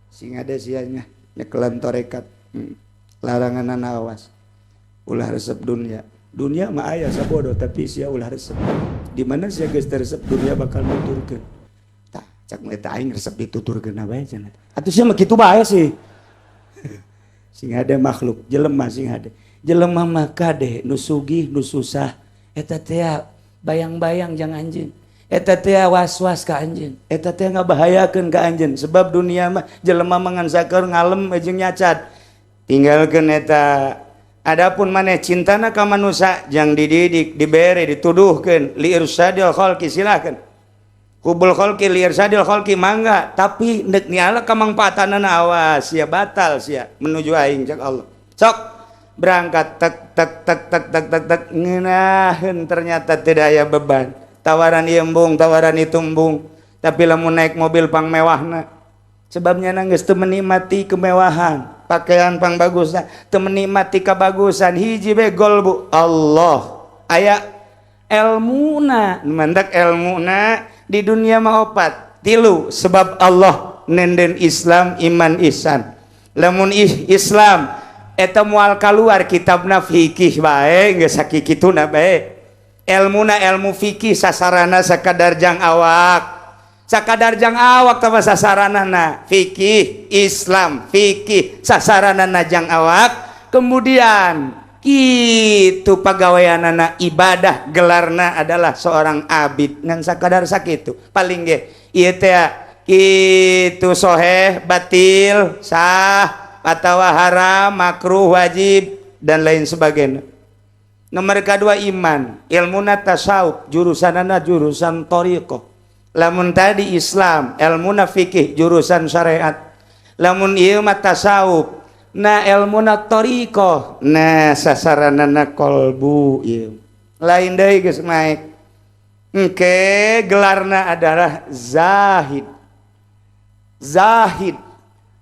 sing ada sianya nyekelan torekat larangan awas ulah resep dunia mah aya sabodo tapi sia ulah resep di mana sia geus resep dunia bakal nuturkeun tah cak eta aing resep dituturkeun bae cenah atuh sia mah kitu bae sih sing ada makhluk jelema sing ada jelema mah kadeh nu sugih nu susah eta teh bayang-bayang jang anjeun eta teh was-was ka anjeun eta teh ngabahayakeun ka anjeun sebab dunia mah jelema mangan sakeur ngalem jeung nyacat tinggalkeun eta. Adapun maneh cintana ka manusia jang dididik dibere dituduhkeun li irsadil khalqi silakan hubul khalqi li irsadil khalqi mangga tapi neuk niala ka mangpaatanna awas sia batal sia menuju aing cak Allah sok berangkat tek ngeunaheun ternyata teu aya beban tawaran ieu embung tawaran itu embung tapi lamun naik mobil pang mewahna sebabnya geus teu menikmati kemewahan pakaian pang bagusna teu menikmati kabagusan hiji we gol bu Allah aya ilmuna mandak ilmuna di dunia mah opat tilu sebab Allah nenden Islam iman ihsan lamun Islam eta moal kaluar kitabna fikih bae geus sakikituna bae ilmuna ilmu fikih sasarana sakadar jang awak sakadar jang awak teh sasaranana fikih Islam fikih sasaranana jang awak kemudian kitu pagaweanana ibadah gelarna adalah seorang abid ngan sakadar sakitu paling ge ieu teh kitu soheh batil sah atawa haram makruh wajib dan lain sebagainya. Nomor kedua iman ilmuna tasawuf jurusanana jurusan thariqah lamun tadi Islam ilmuna fikih jurusan syariat lamun ieu mah tasawuf na ilmuna thariqah nah sasaranana qalbu ieu lain deui geus naik engke gelarna adalah zahid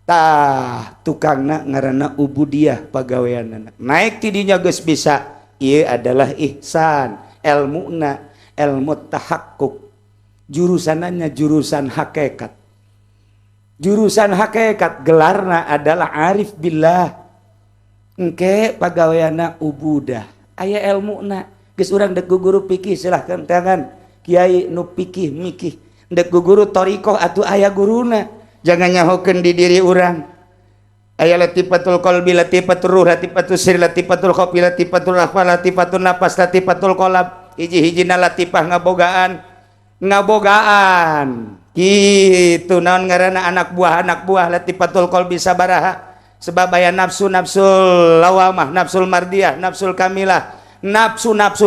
tah tukangna ngaranna ubudiyah pagaweanana naik ti dinya geus bisa ieu adalah ihsan ilmuna ilmu tahakkuk jurusannya jurusan hakikat gelarna adalah arif billah engke pagaweana ubudah aya ilmuna geus urang dek guru fikih silahkan tangan kiai nu fikih mikih dek guru thariqah atuh aya guruna jangan nyahokeun di diri urang aya latifatul qalbi latifatul ruh latifatul sir latifatul khafi latifatul akhfal latifatul nafas latifatul qalb hiji-hijina latifah ngabogaan kitu naon ngaranna anak buah latifatul qalbi sabaraha sebab aya nafsul lawamah nafsul mardiyah nafsul kamilah nafsu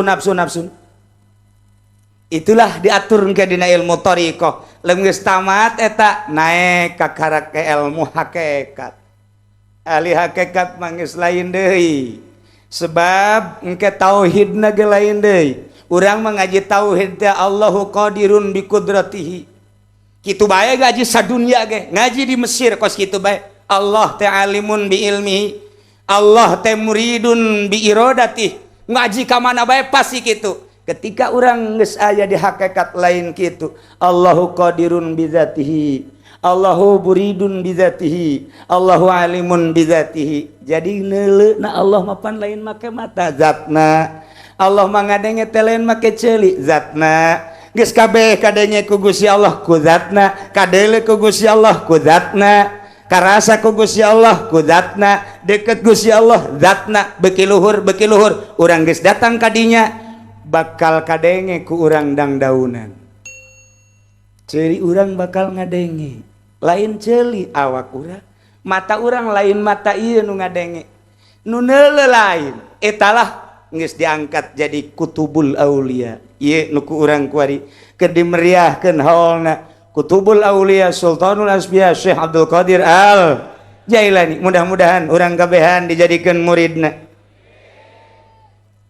itulah diatur ke dina ilmu thariqah leung geus tamat eta naek ka karake ilmu hakikat ahli hakikat mah geus lain deui sebab engke tauhidna ge lain deui urang mah ngaji tauhid teh Allahu qadirun bi qudratihi kitu bae ngaji sadunya ge ngaji di Mesir kos kitu bae Allah teh alimun bi ilmihi Allah teh muridun bi iradatihi ngaji ka mana bae pasti kitu ketika urang geus aya di hakikat lain kitu Allahu qadirun bi dzatihi Allahu muridun bi dzatihi Allahu alimun bi dzatihi jadi neuleuna Allah mapan lain make mata zatna Allah mangadenge telen make ceuli zatna geus kabeh kadenge ku Gusti Allah ku zatna kadele ku Gusti Allah ku zatna karasa ku Gusti Allah ku zatna deket Gusti Allah zatna beuki luhur urang geus datang ka dinya bakal kadenge ku urang dangdaunan ceuli urang bakal ngadenge lain ceuli awak urang mata urang lain mata ieu nu ngadenge nu neuleuh lain etalah geus diangkat jadi kutubul aulia ieu nu ku urang kuari keur dimeriahkeun haulna kutubul aulia sultanul asbiya Syekh Abdul Qadir Al Jailani mudah-mudahan urang kabehan dijadikeun muridna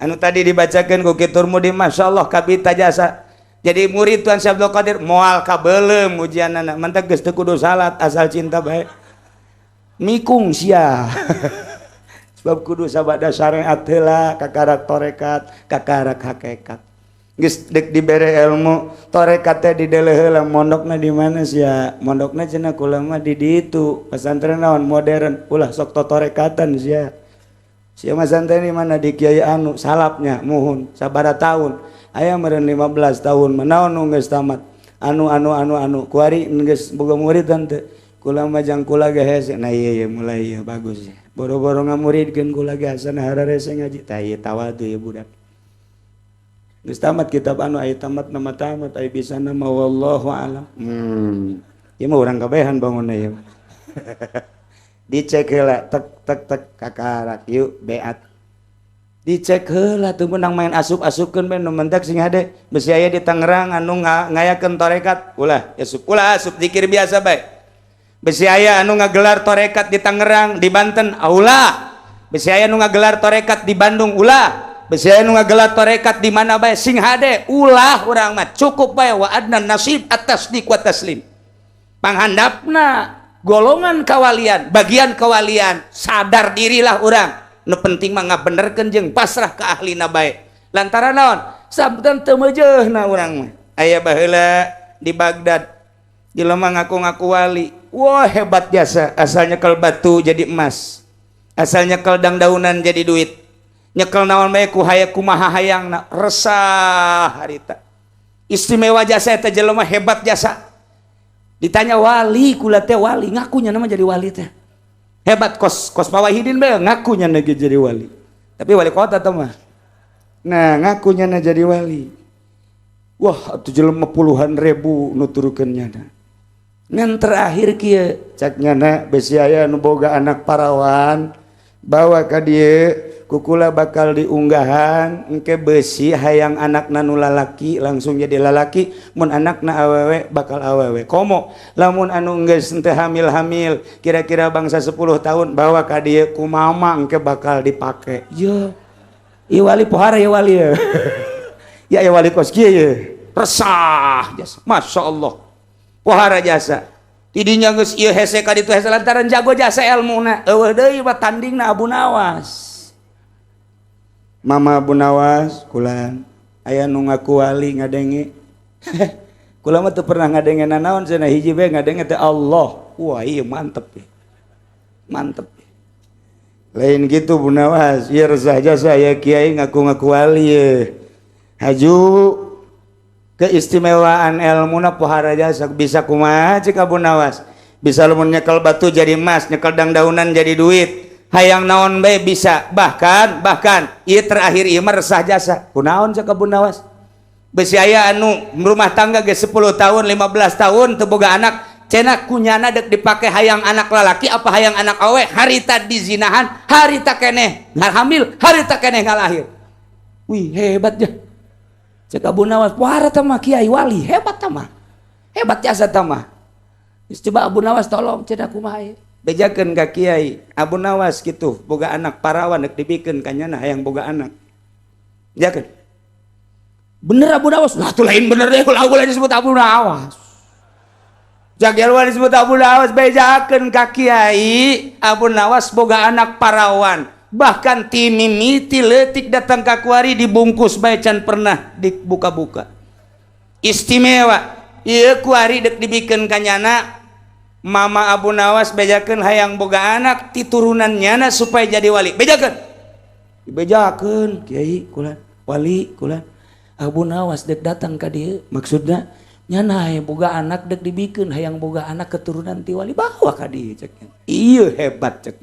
anu tadi dibacakeun ku Kitur Mudi masyaallah kabita jasa jadi murid Tuan Syekh Abdul Qadir moal kabeulem ujianana mantep geus teu kudu salat asal cinta bae mikung sia sebab kudu sabada syariat heula kakarak torekat kakarak hakikat geus dek dibere ilmu tarekat teh di deuleu heula mondokna di mana sia mondokna cenah kula mah di ditu pesantren naon modern ulah sok torekatan sia mah pesantren di mana di Kiai Anu salapnya muhun sabaraha tahun aya meureun 15 tahun manaon nu geus tamat anu kuari geus boga murid teh kula mah jang kula ge hese nah ieu mulai ieu bagus ya boro-boro ngamuridkeun kula ge asana hararese ngaji tah ieu tawadu ya budak geus tamat kitab anu aya tamat nama tamat aya bisa nama wallahu alam ieu mah urang kabehan bangunna ieu dicek heula tek kakarak yuk beat dicek heula teu menang main asup-asupkeun bae nu mentek sing hade besi aya di Tangerang anu ngayakeun tarekat ulah asup zikir biasa bae besi aya anu ngagelar tarekat di Tangerang di Banten ulah besi aya anu ngagelar tarekat di Bandung ulah besi aya nu ngagelar tarekat di mana bae sing hade ulah urang mah cukup bae wa adnan nasib at-tasdiq wa taslim panghandapna golongan kawalian bagian kawalian sadar dirilah urang nu penting mah ngabenerkeun jeung pasrah ka ahlina bae lantaran naon sabdan teu meujeuhna urang mah aya baheula di Baghdad jelema ngaku-ngaku wali wah hebat jasa asal nyekel batu jadi emas asal nyekel dangdaunan jadi duit nyekel naon bae ku kumaha hayangna resah harita istimewa jasa eta jelema hebat jasa ditanya wali kula teh wali ngakunya nama jadi wali teh hebat kos Pak Wahidin bae ngakunya lagi jadi wali tapi wali kota teh mah nah ngakunya na jadi wali wah atuh jelema puluhan ribu nuturkeun nyana ngan terakhir kieu cak nyana besi aya nu boga anak parawan bawa ka dieu kukula bakal diunggahan engke besi hayang anakna nu lalaki langsung jadi lalaki mun anakna awewe bakal awewe komo lamun anu geus teu hamil kira-kira bangsa 10 tahun bawa ka dieu ku mama engke bakal dipake ye ieu wali pohara ya wali ya ya wali kos kieu ye resah jasa masyaallah pohara jasa tidinya geus ieu hese ka ditu hese lantaran jago jasa ilmuna eueuh deui mah tandingna Abu Nawas Mama Abu Nawas kulan aya nu ngaku wali ngadenge kula mah teu pernah ngadenge nanaon cenah hiji bae ngadenge teh Allah wah ieu mantep ya mantep lain gitu Bu Nawas ieu resah jasa aya kiai ngaku-ngaku wali ye haju keistimewaan ilmuna pohara jasa bisa kumaha cik Abu Nawas bisa lamun nyekel batu jadi emas nyekel dangdaunan jadi duit hayang naon bae bisa bahkan ieu terakhir ieu mah resah jasa kunaon cek Abu Nawas besi aya anu rumah tangga ge 10 tahun 15 tahun teu boga anak cenah kunyana dek dipake hayang anak lalaki apa hayang anak awe harita dizinahan harita keneh hamil harita keneh ngalahir wih hebat ya cek Abu Nawas pohara tah mah kiai wali hebat tah mah hebat jasa tah mah coba Abu Nawas tolong cenah kumaha bejakeun ka kiai Abu Nawas kitu boga anak parawan dek dibikeun ka nyana hayang boga anak jakeun bener Abu Nawas lah tuh lain bener deh ulah disebut Abu Nawas jagel wae disebut Abu Nawas bejakeun ka kiai Abu Nawas boga anak parawan bahkan timimiti leutik datang ka kuari dibungkus bae can pernah dibuka-buka istimewa ieu kuari dek dibikeun ka nyana Mama Abu Nawas bejakeun hayang boga anak titurunan nyana supaya jadi wali bejakeun kiai kulan wali kulan Abu Nawas dek datang ka dieu maksudna nyana hayang boga anak dek dibikeun hayang boga anak keturunan ti wali bawa ka dieu cek ieu hebat cek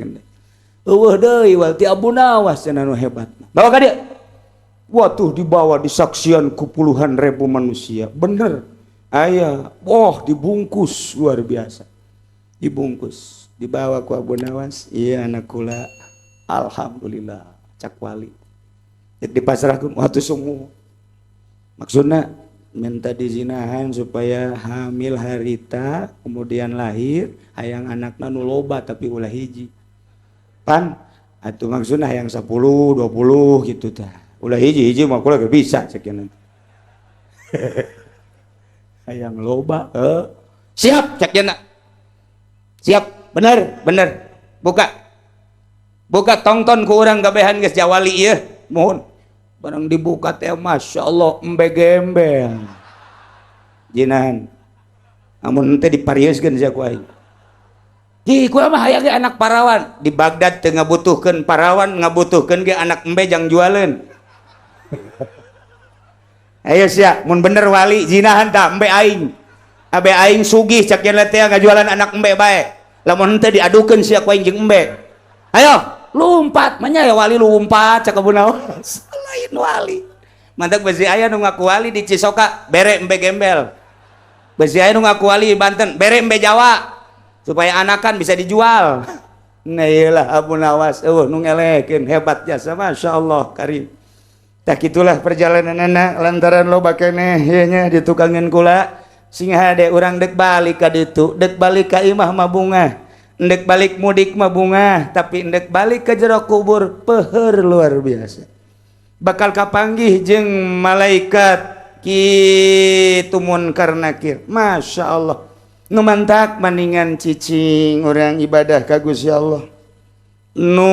eueuh deui wal ti Abu Nawas cenah nu hebat bawa ka dieu wah tuh dibawa disaksian ku puluhan ribu manusia bener aya dibungkus luar biasa dibungkus dibawa ku Abu Nawas iya anak kula alhamdulillah cak wali dek dipasrahkeun watu sungu maksudna minta dizinahan supaya hamil harita kemudian lahir hayang anakna nu loba tapi ulah hiji pan atuh maksudna hayang 10 20 gitu tah ulah hiji mah kula ge bisa cek hayang loba siap cek siap bener buka tongton ku urang gabehan geus jawali ieu mohon barang dibuka teh Masya Allah embe gembel jinahan amun teh dipariuskeun sia ku aing di kumaha mah aya ge anak parawan di Baghdad teu ngabutuhkeun parawan ngabutuhkeun ge anak embe jang jualeun ayo sia mun bener wali jinahan tah embe aing abe aing sugih cak yen teh ngajualan anak embe bae lamun teh diadukeun sia ku aing jeung embe ayo lumpat manya ya wali lumpat cak abunawas lain wali mantak besi aya nu ngaku wali di Cisoka bere embe gembel besi aya nu ngaku wali di Banten bere embe Jawa supaya anakan bisa dijual nah iyalah abunawas nu ngelekeun hebat jasa Masya Allah karim tak itulah perjalanan anak lantaran loba keneh ieu nya ditukangin kula sing hade urang dek balik ka ditu dek balik ka imah mah bunga ndek balik mudik mah bunga tapi ndek balik ke jero kubur peuheur luar biasa bakal kapanggih jeung malaikat kitu munkar nakir Masya Allah nu mantak maningan cicing orang ibadah ka Gusti Allah nu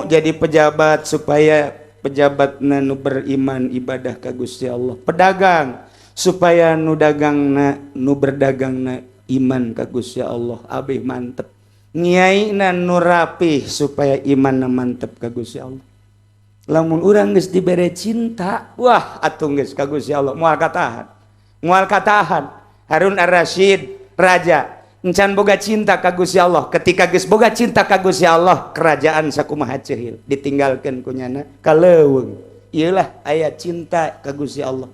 jadi pejabat supaya pejabatna nu beriman ibadah ka Gusti Allah pedagang supaya nu dagangna nu berdagangna iman ka Gusti Allah abih mantep nyaina nu rapih supaya imanna mantep ka Gusti Allah lamun urang geus dibere cinta wah atuh geus ka Gusti Allah moal katahan Harun Ar-Rasyid raja encan boga cinta ka Gusti Allah ketika geus boga cinta ka Gusti Allah kerajaan sakumaha ceuhil ditinggalkeun ku nyana kaleuweung ieulah aya cinta ka Gusti Allah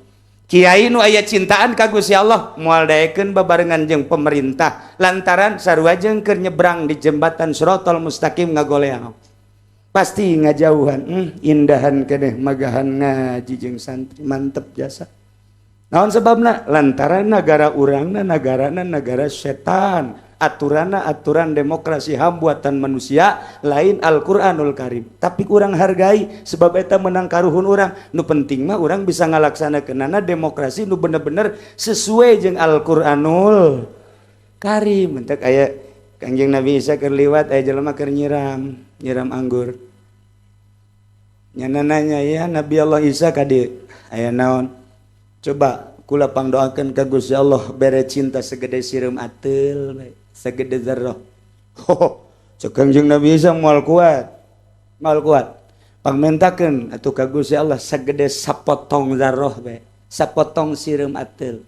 kiai nu aya cintaan ka Gusti Allah moal daekeun babarengan jeung pemerintah lantaran sarua jeung keur nyebrang di jembatan Shiratal Mustaqim ngagoleang pasti ngajauhan indahan keneh magahan ngaji jeung santri mantep jasa naon sebabna lantaran negara urangna nagarana nagara setan aturanna aturan demokrasi HAM buatan manusia lain Al-Qur'anul Karim tapi urang hargai sebab eta menang karuhun urang nu penting mah urang bisa ngalaksanakeunana demokrasi nu bener-bener sesuai jeung Al-Qur'anul Karim entek aya Kangjeng Nabi Isa keur liwat aya jelema keur nyiram anggur nyana nanya ya Nabi Allah Isa ka dieu aya naon coba kula pangdoakeun ka Gusti Allah bere cinta segede sireum ateul bae segede zarrah. Cek Kangjeng Nabi Isa moal kuat pangmentakeun atuh ka Gusti Allah segede sapotong zarrah bae sapotong sireum ateul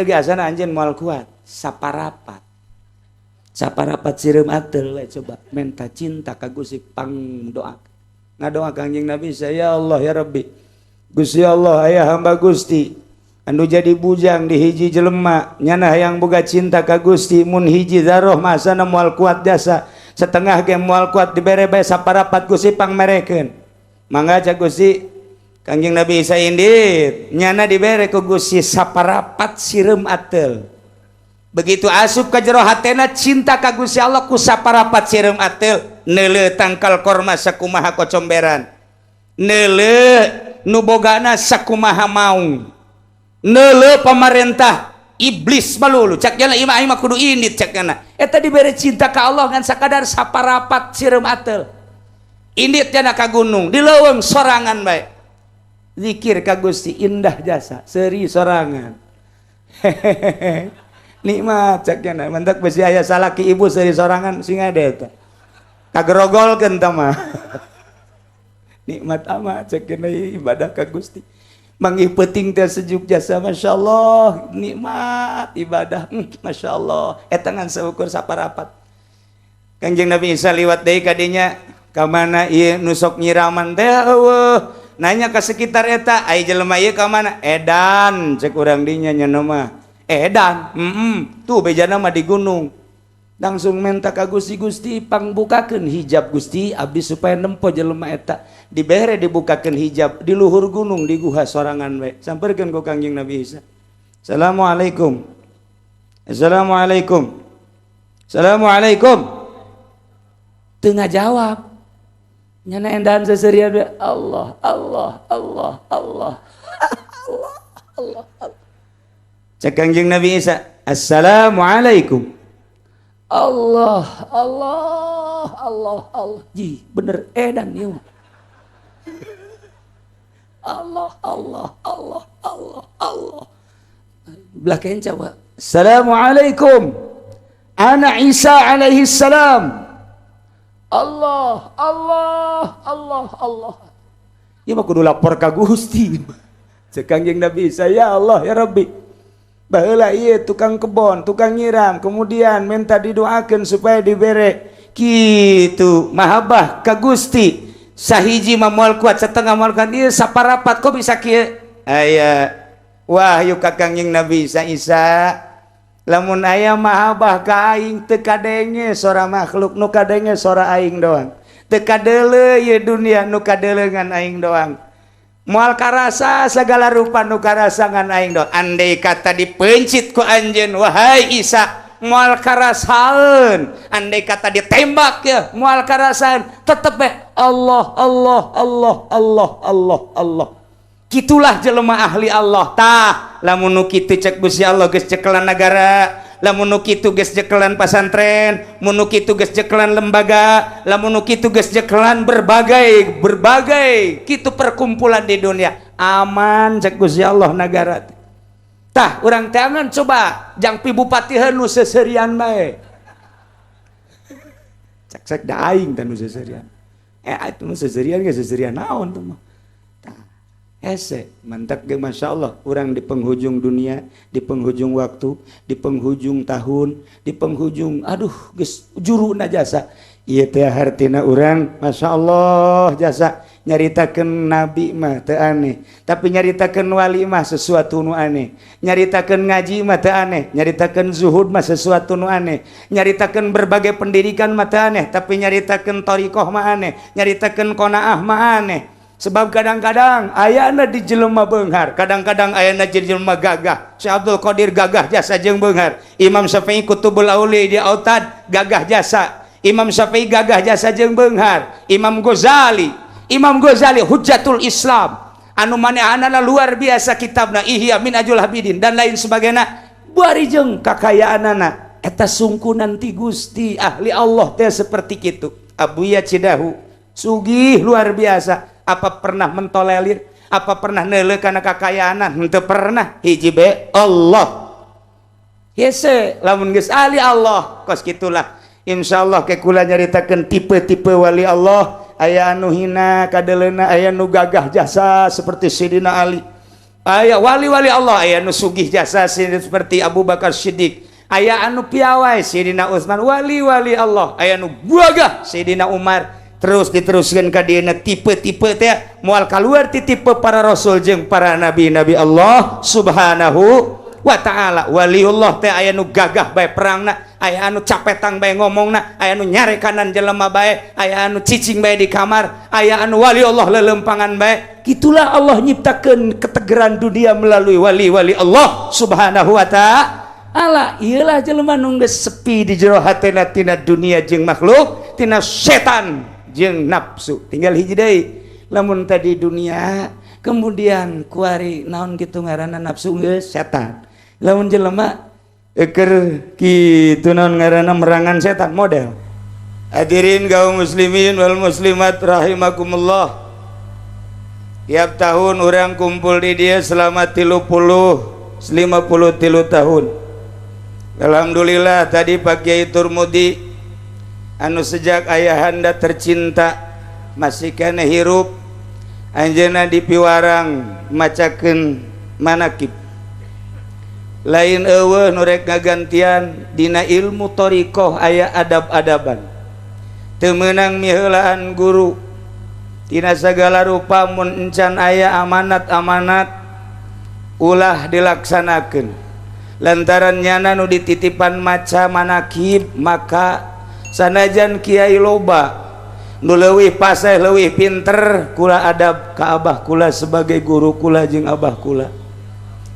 ge asana anjeun moal kuat saparapat sireum ateul we coba menta cinta ka Gusti pangdoa ngadoa Kangjeng Nabi Isa ya Allah ya Rabbi Gusti Allah aya hamba Gusti anu jadi bujang di hiji jelema nyana hayang boga cinta ka Gusti mun hiji zaroh masana moal kuat jasa setengah ge moal kuat dibere bae saparapat Gusti pangmerekeun mangga cak Gusti Kangjeng Nabi Isa indit nyana dibere ku Gusti saparapat sireum ateul begitu asup ka jero hatena cinta ka Gusti Allah ku saparapat sireum ateul neuleuh tangkal korma sakumaha kocomberan neuleuh nu bogana sakumaha maung neuleuh pamarentah iblis malulu cak jana imah mah kudu indit cak jana eta dibere cinta ka Allah ngan sakadar saparapat sireum ateul indit jana ka gunung di leuweung sorangan bae zikir ka Gusti indah jasa seuri sorangan hehehe nikmat cak jana mentak besi aya salaki ibu seuri sorangan sing ade eta kagerogolkeun tah mah nikmat amat cek kena ibadah ka Gusti mangih peuting teh sejuk jasa Masya Allah nikmat ibadah Masya Allah eta ngan saukur saparapat Kangjeng Nabi Isa liwat deui ka dinya ka mana ieu nu sok nyiraman teh eueuh nanya ka sekitar eta aya jelema ieu ka mana edan cek urang dinya nyeuna mah edan tuh bejana mah di gunung langsung menta ka Gusti pangbukakeun hijab Gusti abdi supaya nempo jelema eta dibere dibukakeun hijab di luhur gunung di guha sorangan we sampeurkeun ku Kangjeng Nabi Isa Assalamualaikum teu ngajawab nyana endahan seserian we Allah cek Kangjeng Nabi Isa Assalamualaikum Allah ji bener edan ieu Allah Allah Allah Allah Allah. Belakang coba. Assalamualaikum. Ana Isa alaihi salam. Allah Allah Allah Allah. Ya mah kudu lapor ka Gusti. Cek Kangjeng Nabi Isa, ya Allah ya Rabbi. Baheula ieu tukang kebon, tukang nyiram, kemudian minta didoakeun supaya dibere kitu mahabbah ka Gusti. Sahiji mah moal kuat, setengah moal kuat, ieu saparapat kok bisa kieu? Aya wahyu ka Kangjeng Nabi Isa. Lamun aya mahabbah ka aing teu kadenge sora makhluk, nu kadenge sora aing doang. Teu kadeuleu ieu dunia, nu kadeuleu ngan aing doang. Moal karasa segala rupa nu karasa ngan aing doang. Andai kata dipencit ku anjeun wahai Isa, moal karasaeun. Andai kata ditembak ya, moal karasaeun, tetep we Allah Allah Allah Allah Allah Allah. Kitulah jelema ahli Allah. Tah, lamun nu kitu cek Gusti Allah geus cekelan nagara, lamun nu kitu geus cekelan pasantren, mun nu kitu geus cekelan lembaga, lamun nu kitu geus cekelan berbagai kitu perkumpulan di dunia. Aman cek Gusti Allah nagara. Tah, urang teh aman coba jang pi bupati nu seserian bae. Cek da aing teh nu seserian. Itu nu seserian ge seserian naon tuh mah. Ese mantap ge Masya Allah, orang di penghujung dunia, di penghujung waktu, di penghujung tahun, di penghujung aduh geus juruna jasa. Ieu teh hartina urang Masya Allah jasa. Nyaritakeun nabi mah teu aneh, tapi nyaritakeun wali mah sesuatu nu aneh. Nyaritakeun ngaji mah teu aneh, nyaritakeun zuhud mah sesuatu nu aneh. Nyaritakeun berbagai pendidikan mah teu aneh, tapi nyaritakeun thariqah mah aneh, nyaritakeun qanaah mah aneh. Sebab kadang-kadang ayana di jelema beunghar, kadang-kadang ayana di jelema gagah. Syekh Abdul Qadir gagah jasa jeung beunghar. Imam Syafi'i Kutubul Auli di Autad gagah jasa. Imam Syafi'i gagah jasa jeung beunghar. Imam Ghazali Hujjatul Islam. Anu manehanana luar biasa kitabna Ihya Minhajul Habibin dan lain sebagainya. Bari jeung kakayaanana eta sungkunan ti Gusti ahli Allah teh seperti kitu. Abuya Cidahu sugih luar biasa. Apa pernah mentolerir? Apa pernah neuleuh kana kakayaanan? Henteu pernah. Hiji be Allah. Hese lamun geus ahli Allah kos kitulah. Insyaallah ke kula nyaritakeun tipe-tipe wali Allah. Aya anu hina kadeleuna, aya nu gagah jasa seperti Sayyidina Ali. Aya wali-wali Allah, aya nu sugih jasa seperti Abu Bakar Siddiq. Aya anu piawai Sayyidina Utsman, wali-wali Allah. Aya nu gagah Sayyidina Umar. Terus diteruskan ka dieuna tipe-tipe teh moal kaluar ti tipe para rasul jeung para nabi-nabi Allah Subhanahu wa taala. Waliullah teh aya nu gagah bae perangna, aya anu capetang bae ngomongna, aya anu nyare kanan jelema bae, aya anu cicing bae di kamar, aya anu waliullah lelempangan bae. Gitulah Allah nyiptakeun ketegeran dunia melalui wali-wali Allah Subhanahu wa taala. Iyalah jelema nu geus sepi di jero hatena tina dunia jeung makhluk, tina setan jeung nafsu. Tinggal hiji deui, lamun tadi dunia kemudian kuari naon kitu ngaranna nafsu geus setan. Lamun jelema keur kitu naon ngaranna merangan setan model. Hadirin kaum muslimin wal muslimat rahimakumullah. Tiap tahun orang kumpul di dia selama 53 tahun. Alhamdulillah tadi Pak Kiai Turmudi anu sejak ayahanda tercinta masih kena hirup anjeunna di piwarang macakeun manakib lain eueuh nu rek ngagantian dina ilmu thariqah aya adab-adaban teu meunang miheulaan guru tina sagala rupa mun encan aya amanat-amanat ulah dilaksanakeun lantaran nyana nu dititipan maca manakib maka sanajan kiai loba nu leuwih paseh leuwih pinter kula adab ka abah kula sebagai guru kula jeung abah kula.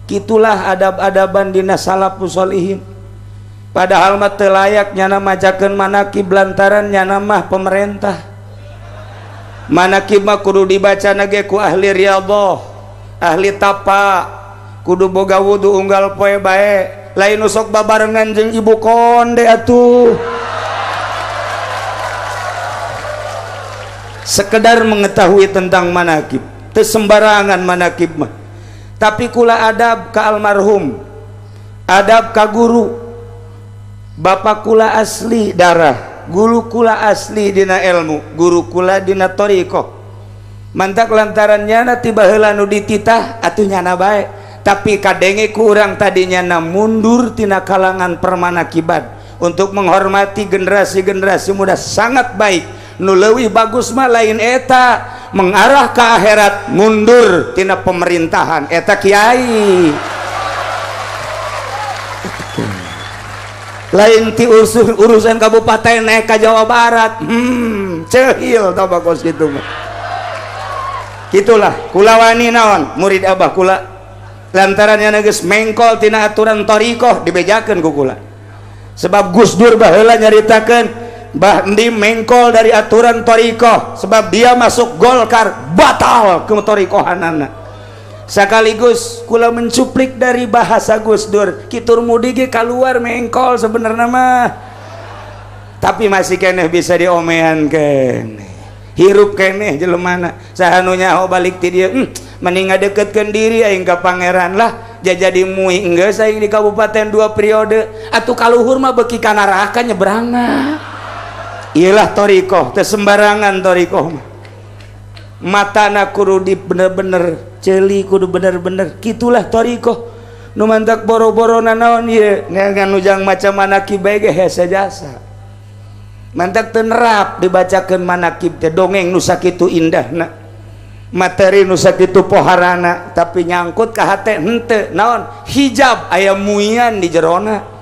Kitulah adab-adaban dina salafus sholihin. Padahal mah teu layak nyana majakeun manakib lantaran nyana mah pemerintah. Manakib mah kudu dibacana ge ku ahli riyadhah, ahli tapa, kudu boga wudu unggal poe bae, lain nu sok babarengan jeung ibu konde atuh. sekedar mengetahui tentang manakib, teu sembarangan manakib mah. Tapi kula adab ka almarhum, adab ka guru. Bapak kula asli darah, guru kula asli dina ilmu, guru kula dina thariqah. Mantak lantarannya na tiba heula nu dititah atuh nyana bae, tapi kadenge ku urang tadinya na mundur tina kalangan permanakiban untuk menghormati generasi-generasi muda sangat baik. Nu leuwih bagus mah lain eta, mengarah ke akhirat, mundur tina pemerintahan eta kiai. Lain ti urusan kabupaten naik ke Jawa Barat, cehil tau bagos gitu mah. Gitulah kula wani naon murid abah kula lantarannya geus mengkol tina aturan thariqah dibejakeun ku kula. Sebab Gus Dur baheula nyaritakeun Mbah Ndim mengkol dari aturan thariqah sebab dia masuk Golkar, batal ke thariqahanana. Sekaligus kula mencuplik dari bahasa Gus Dur, kitur mudi ge kaluar mengkol sebenarnya mah, tapi masih keneh bisa diomehan keneh, hirup keneh jelemana sahanu nyaho balik ti dieu, mending ngadeketkeun diri aing ka pangeran lah, jadi muih enggeus aing di kabupaten 2 periode, atuh kaluhur mah beuki ka neraka nyebrangna. Iyalah thariqah, teu sembarangan thariqah mah. Matana kudu di bener-bener ceuli, kudu bener-bener kitulah thariqah. Nu mantak boro-borona naon ieu ngan ujang maca manakib bae ge hese jasa. Mantak teu nerap dibacakeun manakib teh dongeng nu sakitu indahna, materi nu sakitu poharana, tapi nyangkut ka hate henteu naon hijab aya muian di jerona.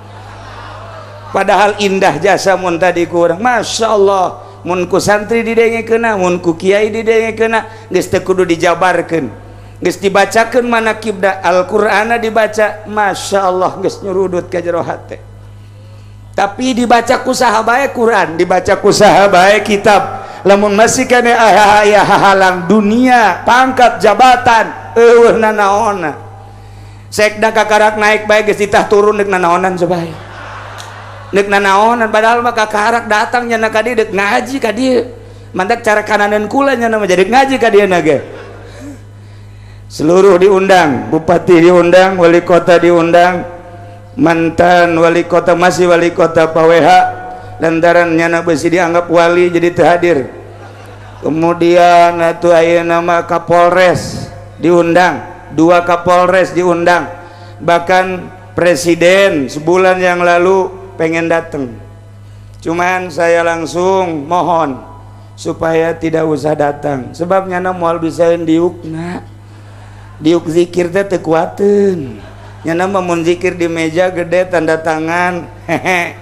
Padahal indah jasa mun tadi kurang, masya Allah. Mun ku santri didengekeuna, mun ku kiai didengekeuna, geus teu kudu dijabarkeun, geus dibacakeun manakib da Al-Qur'ana dibaca, masya Allah geus nyurudut ka jero hate. Tapi dibaca ku saha bae Quran, dibaca ku saha bae kitab, lamun masih kene aya halang dunia, pangkat, jabatan, eueuhna naonna. Sekda kakarak naik bae geus ditah turun deuk nanaonan sabae. Dek nanaonan padahal mah kakarak datang nyana ka dieu dek ngaji ka dieu. Mantak cara kananeun kula nyana mah jadi ngaji ka dieu na ge. Seluruh diundang, bupati diundang, wali kota diundang, mantan wali kota masih wali kota PWH lantaran nyana beusi dianggap wali jadi teu hadir. Kemudian atuh aya nama Kapolres diundang, 2 Kapolres diundang. Bahkan presiden sebulan yang lalu pengen datang, cuman saya langsung mohon supaya tidak usah datang sebab nyana moal bisaeun diukna, diuk zikir teh teu kuateun, nyana mah mun zikir di meja gede tanda tangan hehe.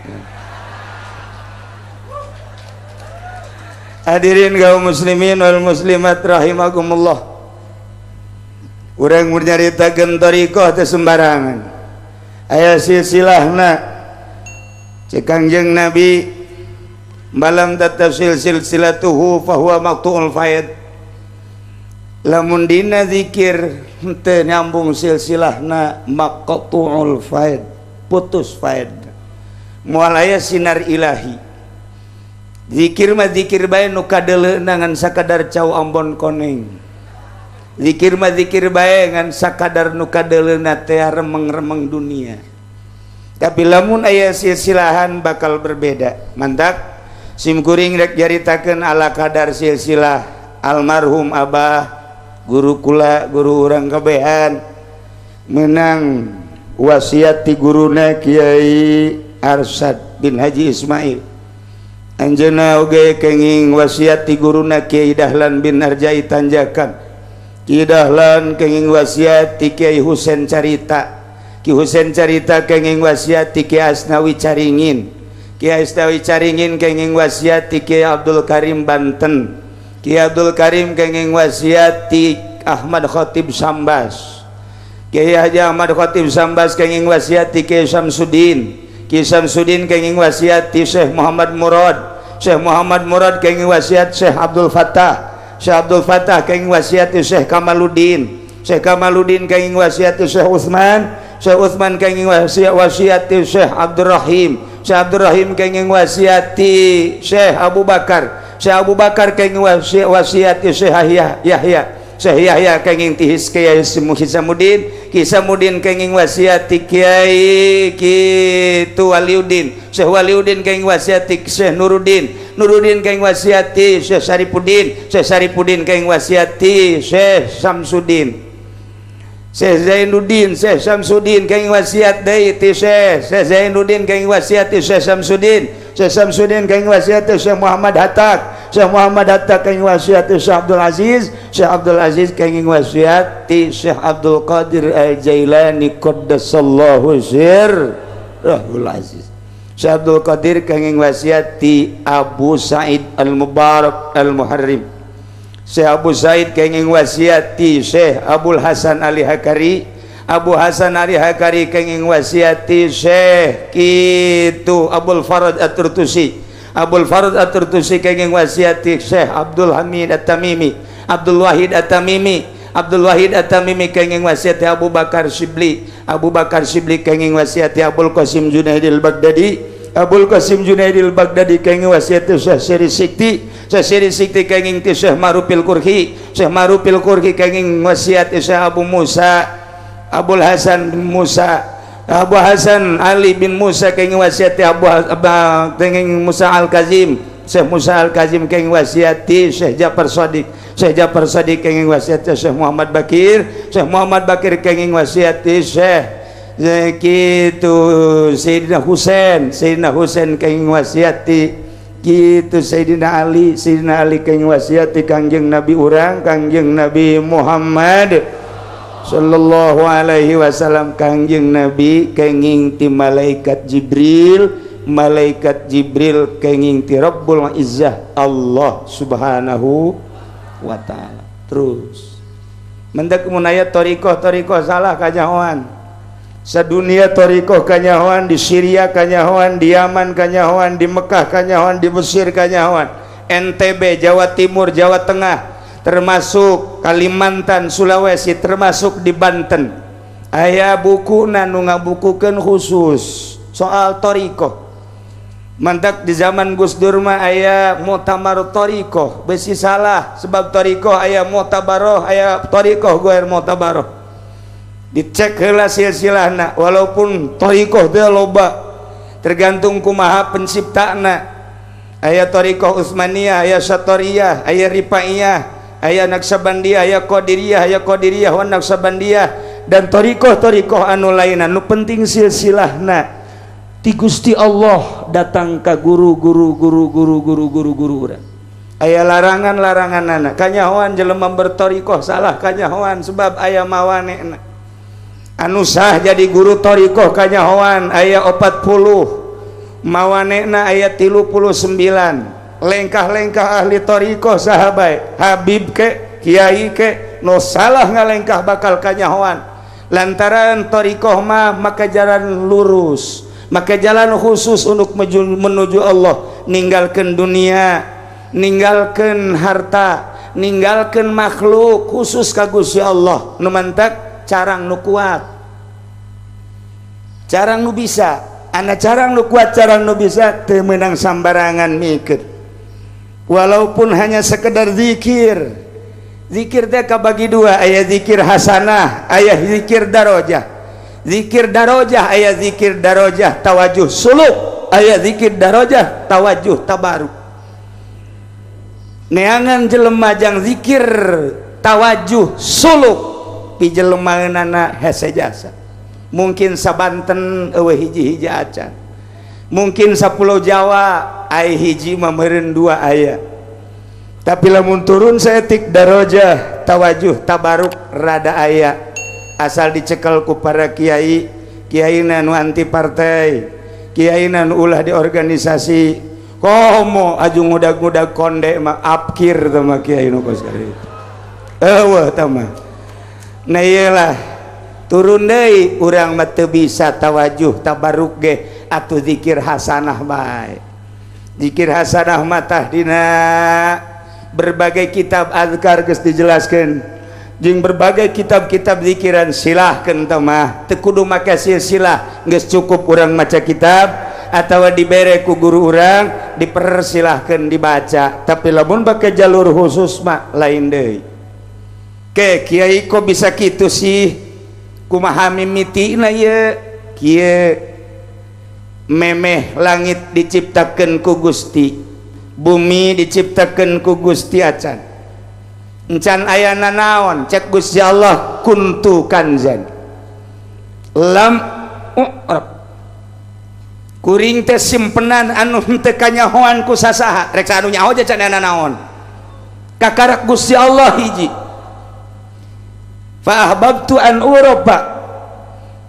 Hadirin kaum muslimin wal muslimat rahimakumullah, urang mun nyaritakeun thariqah teh sembarangan, aya silsilahna. Cek Kangjeng Nabi malam tatasil silsilatuhu fahuwa maqtu'ul faid. Lamun dina zikir henteu nyambung silsilahna maqtu'ul faid, putus faid. Moal aya sinar ilahi. Zikir mah zikir bae nu kadeuleuna ngan sakadar cau ambon koneng. Zikir mah zikir bae ngan sakadar nu kadeuleuna teh remeng-remeng dunia. Tapi lamun aya silsilahan bakal berbeda. Mantak simkuring rek jaritakeun ala kadar silsilah almarhum abah guru kula, guru urang kabehan menang wasiat ti guruna Kiai Arsad bin Haji Ismail. Anjeunna oge kenging wasiat ti guruna Kiai Dahlan bin Arjai Tanjakan. Kiai Dahlan kenging wasiat ti Kiai Husein Carita. Ki Husein Carita kenging wasiat ti Kiai Asnawi Caringin. Kiai Asnawi Caringin kenging wasiat ti Kiai Abdul Karim Banten. Kiai Abdul Karim kenging wasiat ti Ahmad Khatib Sambas. Kiai Haji Ahmad Khatib Sambas kenging wasiat ti Kiai Samsudin. Kiai Samsudin kenging wasiat ti Syekh Muhammad Murad. Syekh Muhammad Murad kenging wasiat Syekh Abdul Fattah. Syekh Abdul Fattah kenging wasiat ti Syekh Kamaluddin. Syekh Kamaluddin kenging wasiat ti Syekh Utsman. Syekh Utsman kenging wasiat ti Syekh Abdurrahim. Syekh Abdurrahim kenging wasiat ti Syekh Abu Bakar. Syekh Abu Bakar kenging wasiat Syekh Yahya kenging tihis Kiai Hisamuddin kenging wasiat Kiai kitu Waliuddin Syekh Waliuddin kenging wasiat Syekh Nuruddin kenging wasiat Syekh Syarifuddin kenging wasiat Syekh Samsuddin Syekh Zainuddin Syekh Samsuddin kenging wasiat deui ti Syekh Zainuddin kenging wasiat Syekh Samsuddin kenging wasiat Syekh Muhammad Hatta kenging wasiat Syekh Abdul Aziz kenging wasiat Syekh Abdul Qadir Al-Jailani qaddasallahu sirrahul aziz. Syekh Abdul Qadir kenging wasiat Abu Sa'id Al-Mubarak Al-Muharrim. Syekh Abu Said kenging wasiat Syekh Abdul Hasan Ali Hakari. Abu Hasan Ali Hakari kenging wasiat Syekh kitu Abdul Farad At-Turtusi. Abdul Farad At-Turtusi kenging wasiat Syekh Abdul Hamid At-Tamimi. Abdul Wahid At-Tamimi kenging wasiat Abu Bakar Shibli. Abu Bakar Shibli kenging wasiat Abdul Qasim Junaidil Baghdadi. Abdul Qasim Junaidil Baghdadi kenging wasiat Syekh Syekh Sikti kenging Syekh Marupil Qurhi. Syekh Marupil Qurhi kenging wasiat Syekh Abu Musa Abdul Hasan Abu Hasan Ali bin Musa kenging wasiat kenging Musa Al-Kazim. Syekh Musa Al-Kazim kenging wasiat Syekh Ja'far Shadiq kenging wasiat Syekh Muhammad Bakir kenging wasiat Syekh kitu Sayyidina Husain kenging wasiat kitu Sayyidina Ali kenging wasiat Kangjeng Nabi urang Kangjeng Nabi Muhammad sallallahu alaihi wasallam. Kangjeng Nabi kenging ti malaikat Jibril kenging ti Rabbul Izzah Allah subhanahu wa ta'ala. Terus mendak munaya torikoh salah kanyahoan sadunia, torikoh kanyahoan di Syria, kanyahoan di Yaman, kanyahoan di Mekah, kanyahoan di Mesir, kanyahoan NTB, Jawa Timur, Jawa Tengah, termasuk Kalimantan, Sulawesi, termasuk di Banten. Aya buku nu ngabukukeun khusus soal torikoh. Mantak di zaman Gus Dur mah aya mu'tamar torikoh, besi salah sebab torikoh aya mu'tabaroh, aya torikoh goer mu'tabaroh. Dicek heula silsilahna, walaupun torikoh teh loba tergantung kumaha penciptana. Aya torikoh Utsmaniyah, aya Syatoriyah, aya Rifaiyah, aya Naksabandiyah, aya Qadiriyah wa Naksabandiyah, dan torikoh anu lain. Anu penting silsilahna ti Gusti Allah datang ka guru urang. Aya larangan-laranganna. Kanyahoan jelema bertorikoh salah kanyahoan sebab aya mawanena. Anu sah jadi guru torikoh kanyahoan aya 40, mawanena aya 39. Lengkah-lengkah ahli torikoh sahabat Habib ke Kiai ke no salah ngalengkah bakal kanyahoan. Lantaran torikoh mah maka jalan lurus, maka jalan khusus untuk menuju Allah. Ninggalkan dunia, ninggalkan harta, ninggalkan makhluk, khusus ka Gusti Allah. Nu mantak carang nu kuat, carang nu bisa. Ana carang nu kuat, carang nu bisa teu meunang sambarangan mikir. Walaupun hanya sekedar zikir. Zikir teh kabagi dua, aya zikir hasanah, aya zikir darajah. Zikir darajah aya zikir darajah tawajuh suluk, aya zikir darajah tawajuh tabaruk. Neangan jelema jang zikir tawajuh suluk pi jelemaeunana hese jasa. Mungkin sabanten eueuh hiji-hiji acan, mungkin sapulau Jawa ai hiji mah meureun dua aya. Tapi lamun turun saeutik darajah tawajuh tabaruk rada aya, asal dicekel ku para kiai nu anti partai, kiai nu ulah di organisasi. Komo aju ngudag-ngudag konde mah apkir teh mah kiai nu kos kitu eueuh tah mah. Nah iyalah turun deui urang mah teu bisa tawajuh tabaruk ge atuh zikir hasanah bae. Zikir hasanah mah tah dina berbagai kitab azkar geus dijelaskeun jeung berbagai kitab-kitab zikiran. Silahkeun tah mah teu kudu make silsilah, geus cukup urang maca kitab atawa dibere ku guru urang dipersilahkan dibaca, tapi lamun pakai jalur khusus mah lain deui. Ke kiai kok bisa gitu sih? Kumaha mimitina ye? Kieu memeh langit diciptakeun ku Gusti, bumi diciptakeun ku Gusti acan. Encan ayana naon? Cek Gusti Allah kuntu kanzan. Lam kuring teh simpenan anu henteu kanyahoan ku sasaha, rek anu nyaho aja can naon. Kakarak Gusti Allah hiji. Fa ahbabtu an uroba.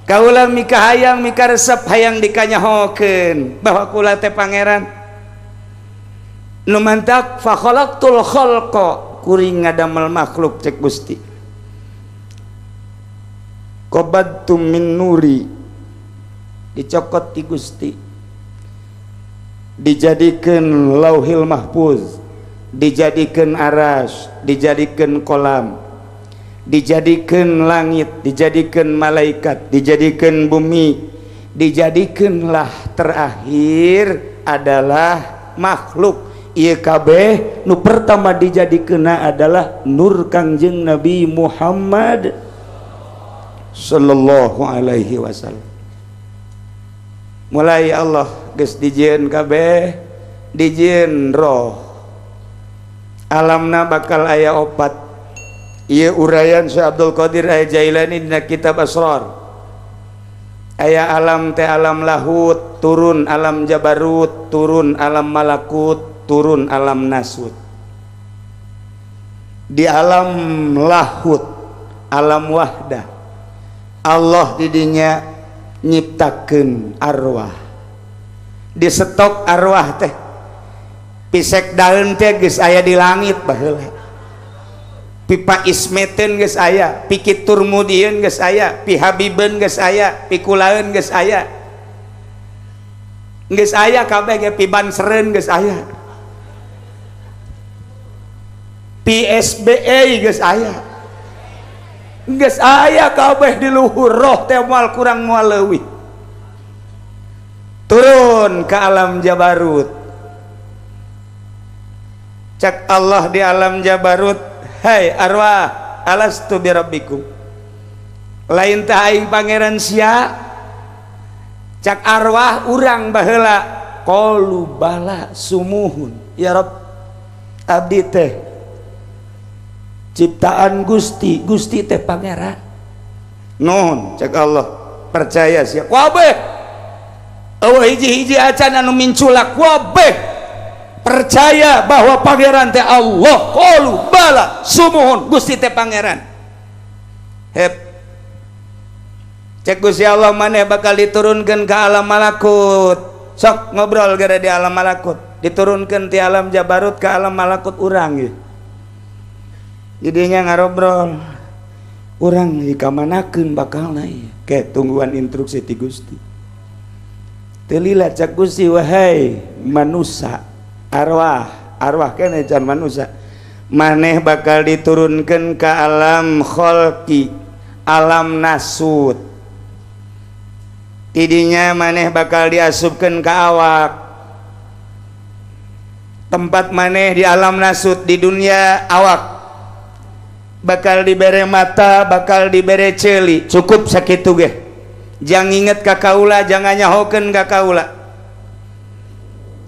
Kaula mika hayang mika resep hayang dikanyahokeun bahwa kula teh pangeran. Nu mantak fa khalaqtul khalqa, kuring ngadamel makhluk cek Gusti. Qabattum min nuri, dicokot ti Gusti, dijadikan lauhil mahfuz, dijadikan aras, dijadikan kolam, dijadikan langit, dijadikan malaikat, dijadikan bumi, dijadikanlah terakhir adalah makhluk. Ieu kabeh nu pertama dijadikeunna adalah nur Kangjeng Nabi Muhammad sallallahu alaihi wasallam. Mulai Allah geus dijieun kabeh, dijieun roh. Alamna bakal aya opat. Ieu urayan Syekh Abdul Qadir Jailani dina kitab Asrar. Aya alam teh alam lahut, turun alam jabarut, turun alam malakut, turun alam nasut. Di alam lahut, alam wahdah, Allah didinya nyiptakeun arwah. Di stok arwah teh pisek daun teh geus aya di langit baheula. Pipa ismeten geus aya, pikit turmudieun geus aya, pi habibeun geus aya, pi kulaeun geus aya. Geus aya kabeh ge pi banseren geus aya. Pi SBA geus aya. Geus aya kabeh di luhur roh teh moal kurang moal leuwih. Turun ke alam Jabarut. Cak Allah di alam Jabarut, hai arwah, alastu birabbikum. Lain tah aing pangeran sia. Cak arwah urang baheula, qalu bala sumuhun. Ya Rabb, abdi teh ciptaan Gusti, Gusti teh pangeran. Nuhun cek Allah, percaya sia kabeh. Eueuh hiji-hiji acan anu minculak kabeh percaya bahwa pangeran teh Allah. Qalu bala sumuhun, Gusti teh pangeran. Hep cek Gusti Allah maneh bakal diturunkeun ke alam malakut. Sok ngobrol gara di alam malakut, diturunkeun ti alam Jabarut ke alam malakut urang ge. Jadinya ngarobrol urang dikamanakeun bakalna ieu. Ke tungguan instruksi ti Gusti. Teu lila cak Gusti, wahai manusia, arwah keneh can manusia. Maneh bakal diturunkeun ke alam khalqi, alam nasut. Tidinya maneh bakal diasupkeun ka awak. Tempat maneh di alam nasut di dunia awak bakal dibere mata, bakal dibere ceuli, cukup sakitu ge. Jang inget ka kaula, jangan nyahokeun ka kaula.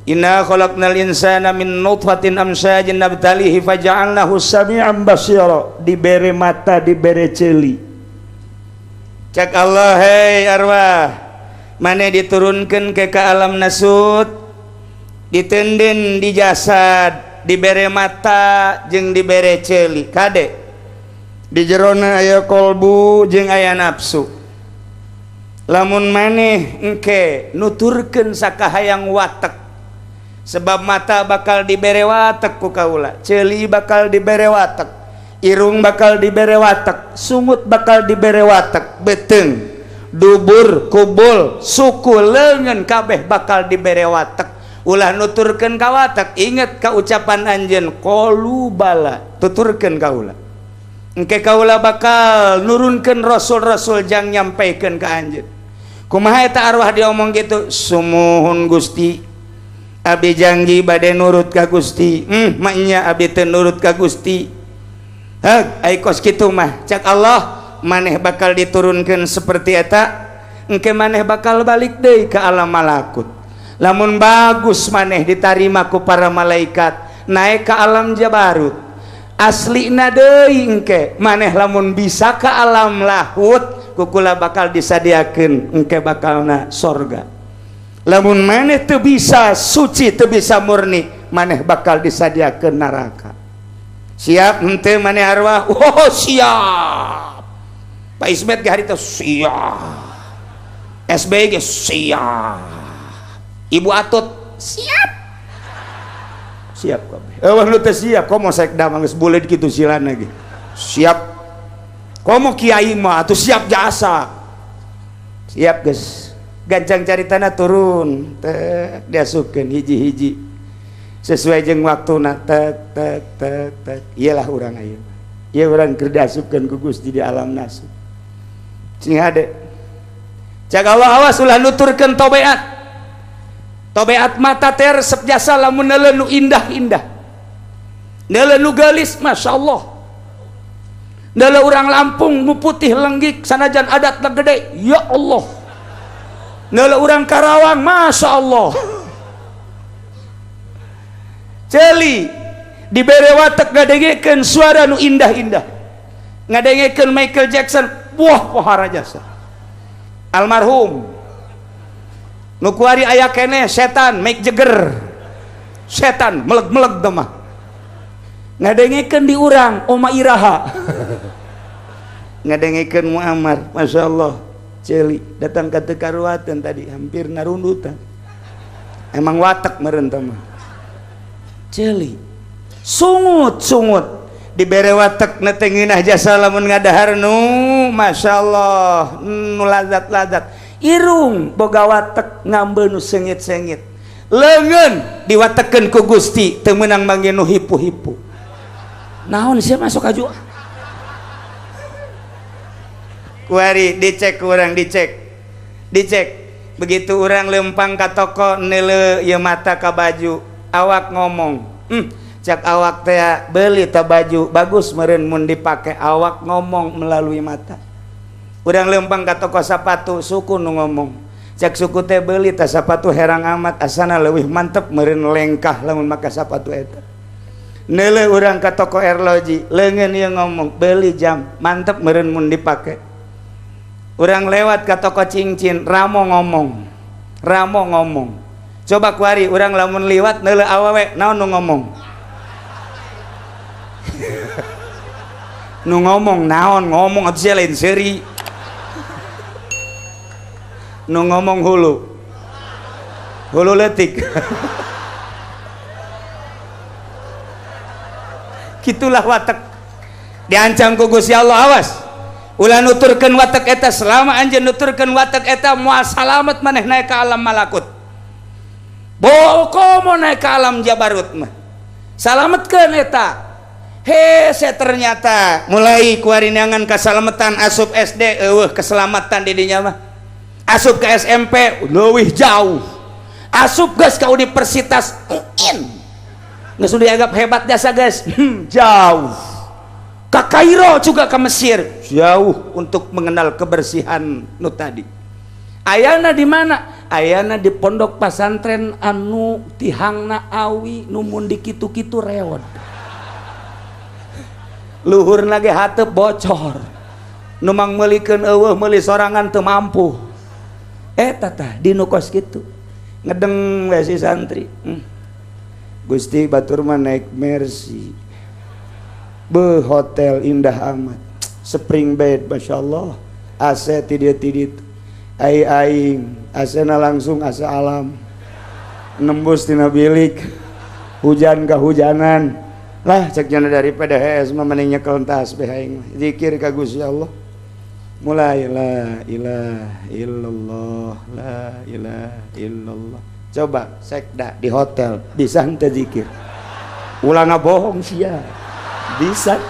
Inna khalaqnal insana min nutfatin amsyajin nabtalihi faja'alnahu sami'an basira. Dibere mata, dibere ceuli. Cak Allah, hei arwah, maneh diturunkeun ke alam nasut, ditenden di jasad, dibere mata jeung dibere ceuli. Kade di jerona aya kolbu jeung aya nafsu. Lamun maneh engke nuturkeun sakahayang watek, sebab mata bakal dibere watek ku kaula, ceuli bakal dibere watek, irung bakal dibere watek, sungut bakal dibere watek, beteung, dubur, kubul, suku, leungeun kabeh bakal dibere watek. Ulah nuturkeun ka watek, inget ka ucapan anjeun qalu bala, tuturkeun kaula. Engke kaula bakal nurunkeun rasul-rasul jang nyampaikeun ka anjeun. Kumaha eta arwah diomong gitu? Sumuhun Gusti, Abdi janji bade nurut ka Gusti. Maknya abdi teu nurut ka Gusti. Ai kos kitu mah cak Allah maneh bakal diturunkeun seperti eta, engke maneh bakal balik deui ka alam malakut. Lamun bagus maneh ditarima ku para malaikat naik ka alam jabarut. Aslina deui engke maneh lamun bisa ka alam lahut kukula bakal disadiakeun engke bakalna sorga. Lamun maneh teu bisa suci, teu bisa murni, maneh bakal disadiakeun neraka. Siap henteu maneh arwah? Oh siap. Pak Ismet ge hari teh siap. SBY ge siap. Ibu Atut siap. Siap kabeh. Eueuh nu teu siap, komo sekda mah geus buleud kitu silana ge. Siap. Komo kiai mah atuh siap jasa. Siap geus. Gancang caritana turun teh diasupkeun hiji-hiji sesuai jeung waktuna tek tek tek tek. Iyalah urang aya ieu urang keur diasupkeun ku Gusti di alam nasib cing hade cak Allah awas ulah nuturkeun tobeat mata teh resep jasa lamun neuleuh nu indah-indah neuleuh nu geulis masyaallah neuleuh urang Lampung nu putih lenggik sanajan adatna gede ya Allah. Neuleuh urang Karawang masya Allah celi dibere watek ngadengekeun suara nu indah-indah ngadengekeun Michael Jackson wah pohara jasa almarhum nu kuari aya keneh setan Mick Jagger setan meleg-meleg teh mah ngadengekeun di urang Oma Iraha ngadengekeun Muammar masya Allah celi datang ke tekaruatan tadi hampir narundutan emang watak meureun teh mah celi sungut dibere watak na teh ngeunah jasa lamun ngadahar nu masyaallah nu lazat-lazat irung boga watak ngambeu nu sengit-sengit leungeun diwatekeun ku Gusti teu meunang mangge nu hipu-hipu naon sia masuk aju kuari dicek kurang dicek begitu orang lempang ka toko neuleuh ieu mata ka baju awak ngomong cak awak teh beuli teh baju bagus meureun mun dipake awak ngomong melalui mata urang lempang ka toko sapatu suku nu ngomong cak suku teh beuli teh sapatu herang amat asana leuwih mantep meureun lengkah lamun make sapatu eta neuleuh urang ka toko erloji leungeun ieu ngomong beuli jam mantep meureun mun dipake. Urang lewat ke toko cincin Ramo ngomong coba kuari urang lamun liwat neuleuh awewe naon nu ngomong nu ngomong naon ngomong atuh sia lain seuri nu ngomong hulu leutik kitulah watak diancam ku Gusti Allah awas ulah nuturkeun watak eta selama anjeun nuturkeun watak eta moal salamet maneh naik ka alam malakut komo naik ka alam jabarut mah salametkeun eta hese ternyata mulai kuari neangan kasalametan asup SD eueuh keselamatan di dinya mah asup ke SMP leuwih jauh asup geus ka universitas geus dianggap hebat jasa geus jauh ke Kairo juga ke Mesir jauh untuk mengenal kebersihan nu tadi ayana di mana ayana di pondok pesantren anu tihangna awi nu mun dikitu-kitu reod luhurna ge hateup bocor nu mang meulikeun eueuh meuli sorangan teu mampu eta tah di nu kos kitu ngedeng we si santri Gusti batur mah naik Mercy hotel indah amat spring bed masyaallah AC tidit aing asena langsung asa alam nembus tina bilik hujan kahujanan lah ceknya daripada HS mah mending nyekel tasbih aing zikir ka Gusti Allah mulai la ilaha illallah la ilaha illallah coba sekda di hotel bisa henteu zikir ulah ngabohong sia bisa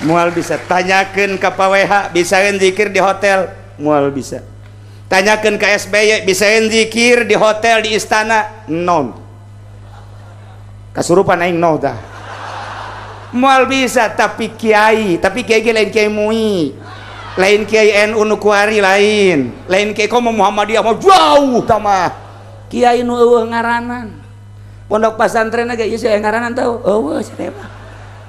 mual bisa tanyakeun ka paweha bisaeun zikir di hotel mual bisa Tanyakan ke SBY bisa zikir di hotel di istana non kasurupan aing no dah mual bisa tapi kiai lain kiai MUI lain kiai NU nu kuari lain kiai komo Muhammadiyah mau jauh tamah kiai nu eueuh ngaranan pondok pesantren ge ieu aya ngaranan tau eueuh cenah mah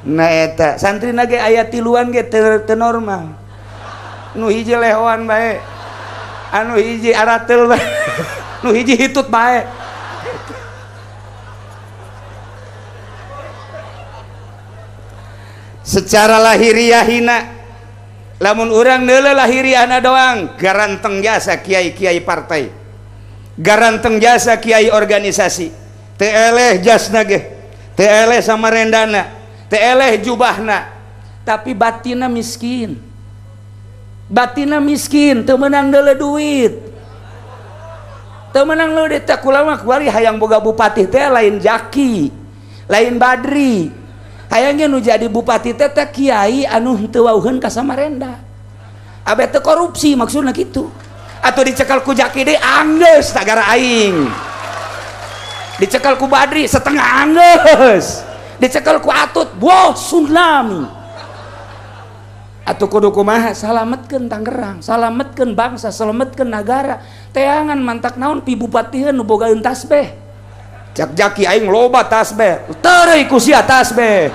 nah eta santri ge aya tiluan ge teu normal nu hiji lehoan bae anu hiji aratel bae nu hiji hitut bae secara lahiriah hina lamun urang neuleuh lahiriahna doang garanteng jasa kiai-kiai partai garanteng jasa kiai organisasi teu eleh jasna ge teu eleh samarendana teu eleh jubahna tapi batinna miskin teu meunang deuleu duit teu meunang deuleu duit teh kumaha kuari hayang boga bupati teh lain jaki lain badri hayangnya nu jadi bupati teh kiai anu teu wauheun ka samarenda abe teu korupsi maksudna kitu atuh dicekal ku jaki deui anggeus nagara aing dicekal ku badri setengah anggeus dicekal ku atut boh tsunami atuh kudu kumaha salametkeun Tangerang salametkeun bangsa salametkeun negara teangan mantak naon pi bupatieun nu bogaeun tasbeh cak jaki aing loba tasbeh teureui ku sia tasbeh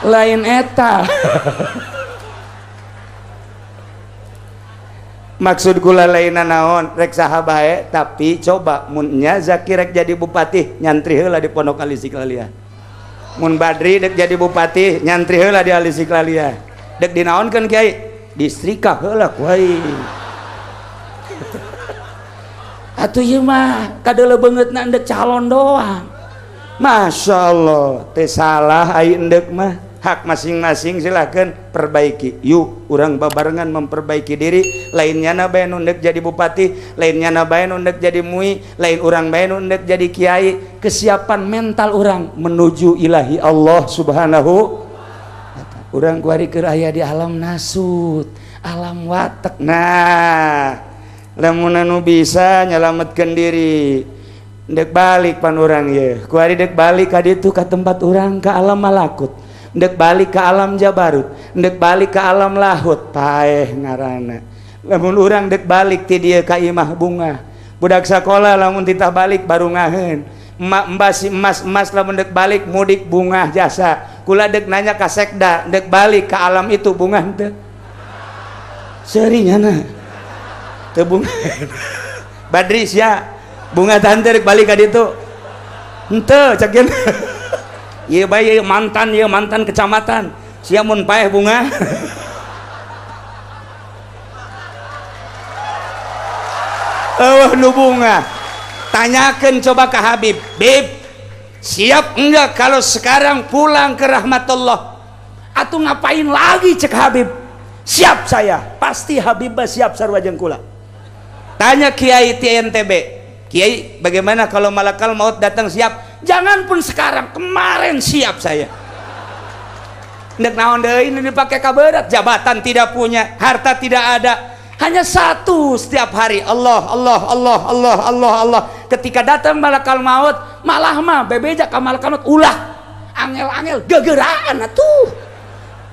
lain eta maksud kula lainna naon rek saha bae tapi coba mun nya Zaki rek jadi bupati nyantri heula di Pondok Ali Siklalia mun Badri rek jadi bupati nyantri heula di Ali Siklalia dek dinaonkeun kiai distrika heula kuai atuh ieu mah kadeuleu beungeutna endek calon doang Masya Allah teh salah ai endek mah hak masing-masing silakan perbaiki yuk urang babarengan memperbaiki diri lainnya na bae nu endek jadi bupati lainnya na bae nu endek jadi MUI lain urang bae nu endek jadi kiai kesiapan mental urang menuju ilahi Allah subhanahu urang kuari keur aya di alam nasut alam watek nah lamun anu bisa nyalametkeun diri dek balik pan urang ye kuari dek balik ka ditu ka tempat urang ka alam malakut dek balik ka alam jabarut dek balik ka alam lahut paeh ngaranna lamun urang dek balik ti dieu ka imah bunga budak sakola lamun titah balik baru ngaheun emas lamun dek balik mudik bunga jasa kula dek nanya ka sekda dek balik ke alam itu bunga henteu serinyana teu bunga Badri sia bunga tante dek balik ka ditu henteu cak yen ieu bae mantan kecamatan sia mun paeh bunga nu bunga tanyakan coba ke Habib Bib siap enggak kalau sekarang pulang ke rahmatullah atuh ngapain lagi cek Habib siap saya pasti Habib siap sarua jeung kula tanya Kiai ti NTB Kiai bagaimana kalau malakal maut datang siap jangan pun sekarang kemarin siap saya nek naon deui ini dipakai kaberat jabatan tidak punya harta tidak ada hanya satu setiap hari Allah ketika datang malakal maut malah mah bebeja ka malakal maut ulah angel-angel gegeraan atuh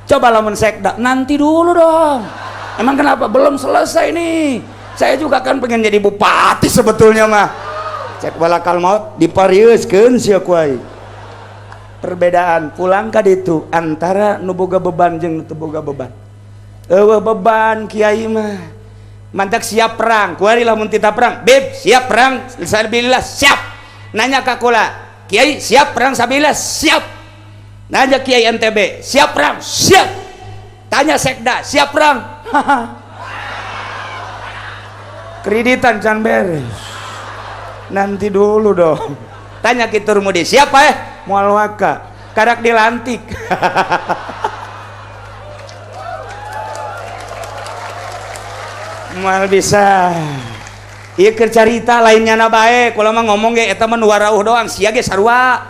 coba lamun sekda nanti dulu dong emang kenapa belum selesai nih saya juga kan pengen jadi bupati sebetulnya mah cek malakal maut diparieuskeun sia kuai perbedaan pulang ka ditu antara nu boga beban jeung nu teu boga beban eueuh beban kiai mah mantak siap perang kuari lamun tita perang Bib siap perang sabilillah siap nanya ka kula Kiai siap perang sabilillah siap nanya Kiai NTB siap perang siap tanya sekda siap perang kreditan can beres nanti dulu dong tanya Kitur Mudi siapa mual waka karak dilantik mal bisa ieu keur carita lainnya na bae kula mah ngomong ge eta mah nu warauh doang sia ge sarua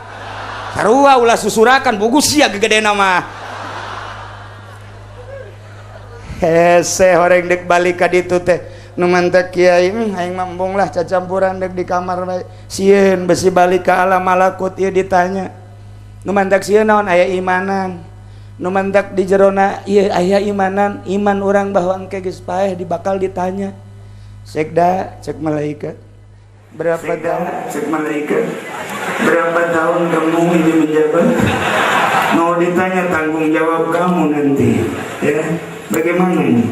ulah susurakan bugus sia gegedena mah hese horeng dek balik ka ditu teh nu mantek kiai aing mambung lah cacampuran dek di kamar bae sieun besi balik ka alam malakut ieu ditanya nu mantek sieun naon aya imanan nu mantek di jerona ieu aya imanan iman urang bahwa engke geus paeh dibakal ditanya sekda cek malaikat berapa tahun cek malaikat berapa tahun kamu ini menjabat mau ditanya tanggung jawab kamu nanti ya bagaimana ini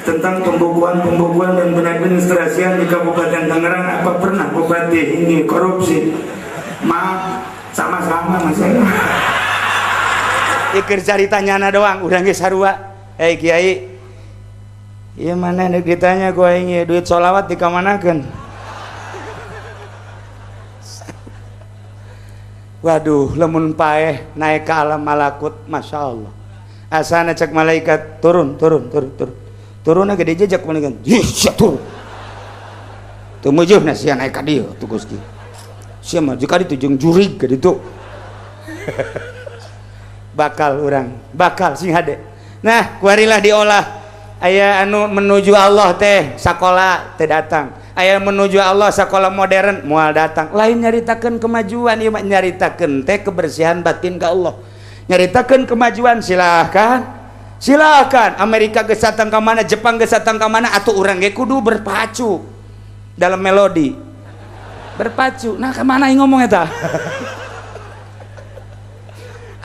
tentang pembukuan dan penadministrasian di Kabupaten Tangerang. Apa pernah bupati ini korupsi? Maaf, sama-sama masalah. Ikir cari tanyana doang, udah geus sarua. Hei kiai, iya mana nek ditanya ku aing duit sholawat dikamanakeun? Waduh, lamun paeh naik ke alam malakut, masya Allah. Asana cek malaikat turun. Turunnya gede jejak mendingan sia turun tumujuh na sia naik ka dieu tuh Gusti sia mah jika ditu jeung jurig ka ditu bakal sing hade nah kuarilah diolah aya anu menuju Allah teh sakola teh datang aya menuju Allah sakola modern moal datang lain nyaritakeun kemajuan ieu mah nyaritakeun teh kebersihan batin ka Allah nyaritakeun kemajuan silakan Amerika geus datang ka mana Jepang geus datang ka mana atuh urang ge kudu berpacu dalam melodi berpacu nah ka mana aing ngomong eta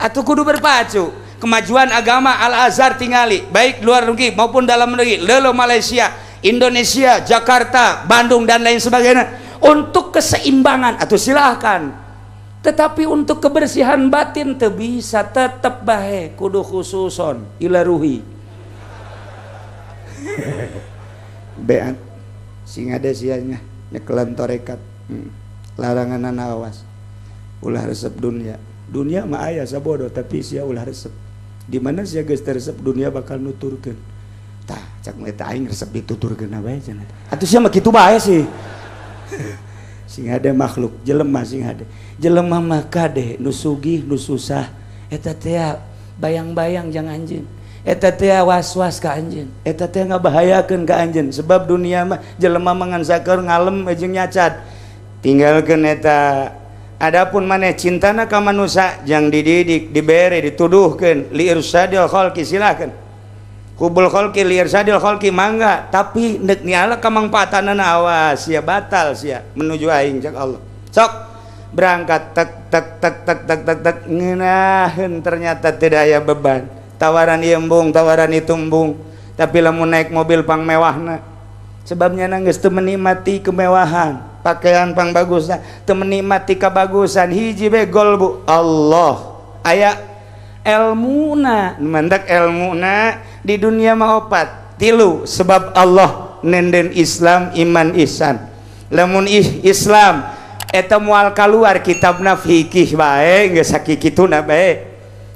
atuh kudu berpacu kemajuan agama Al Azhar tingali baik luar negeri maupun dalam negeri leuleum Malaysia Indonesia Jakarta Bandung dan lain sebagainya untuk keseimbangan atuh silakan tetapi untuk kebersihan batin teu bisa tetep bae kudu khususon ila ruhi bean sing ada sianya nyekelan torekat larangan awas ulah resep dunia mah aya sabodo tapi sia ulah resep di mana sia geus resep dunia bakal nuturkeun tah cak eta aing resep dituturkeun bae cenah atuh sia mah kitu bae sih sing ada makhluk jelema sing ada jelema mah kadeh nu sugih nu susah eta teh bayang-bayang jang anjeun eta teh was-was ka anjeun eta teh ngabahayakeun ka anjeun sebab dunia mah jelema mangan saker ngalem jeung nyacat tinggalkeun eta adapun maneh cintana ka manusia jang dididik dibere dituduhkeun li irsadil khalqi silakan hubul khalqi li irsadil khalqi mangga tapi nek niala kamangpaatanna awas sia batal sia menuju aing cak Allah sok berangkat tek ngeunaheun ternyata tidak aya beban tawaran ieu embung tawaran itu embung tapi lamun naik mobil pang mewahna sebabnya geus teu menikmati kemewahan pakaian pang bagusna teu menikmati kabagusan hiji we gol bu Allah aya ilmuna mandak ilmuna di dunia mah opat tilu sebab Allah nenden Islam iman ihsan lamun Islam eta moal kaluar kitabna fikih bae geus sakikituna bae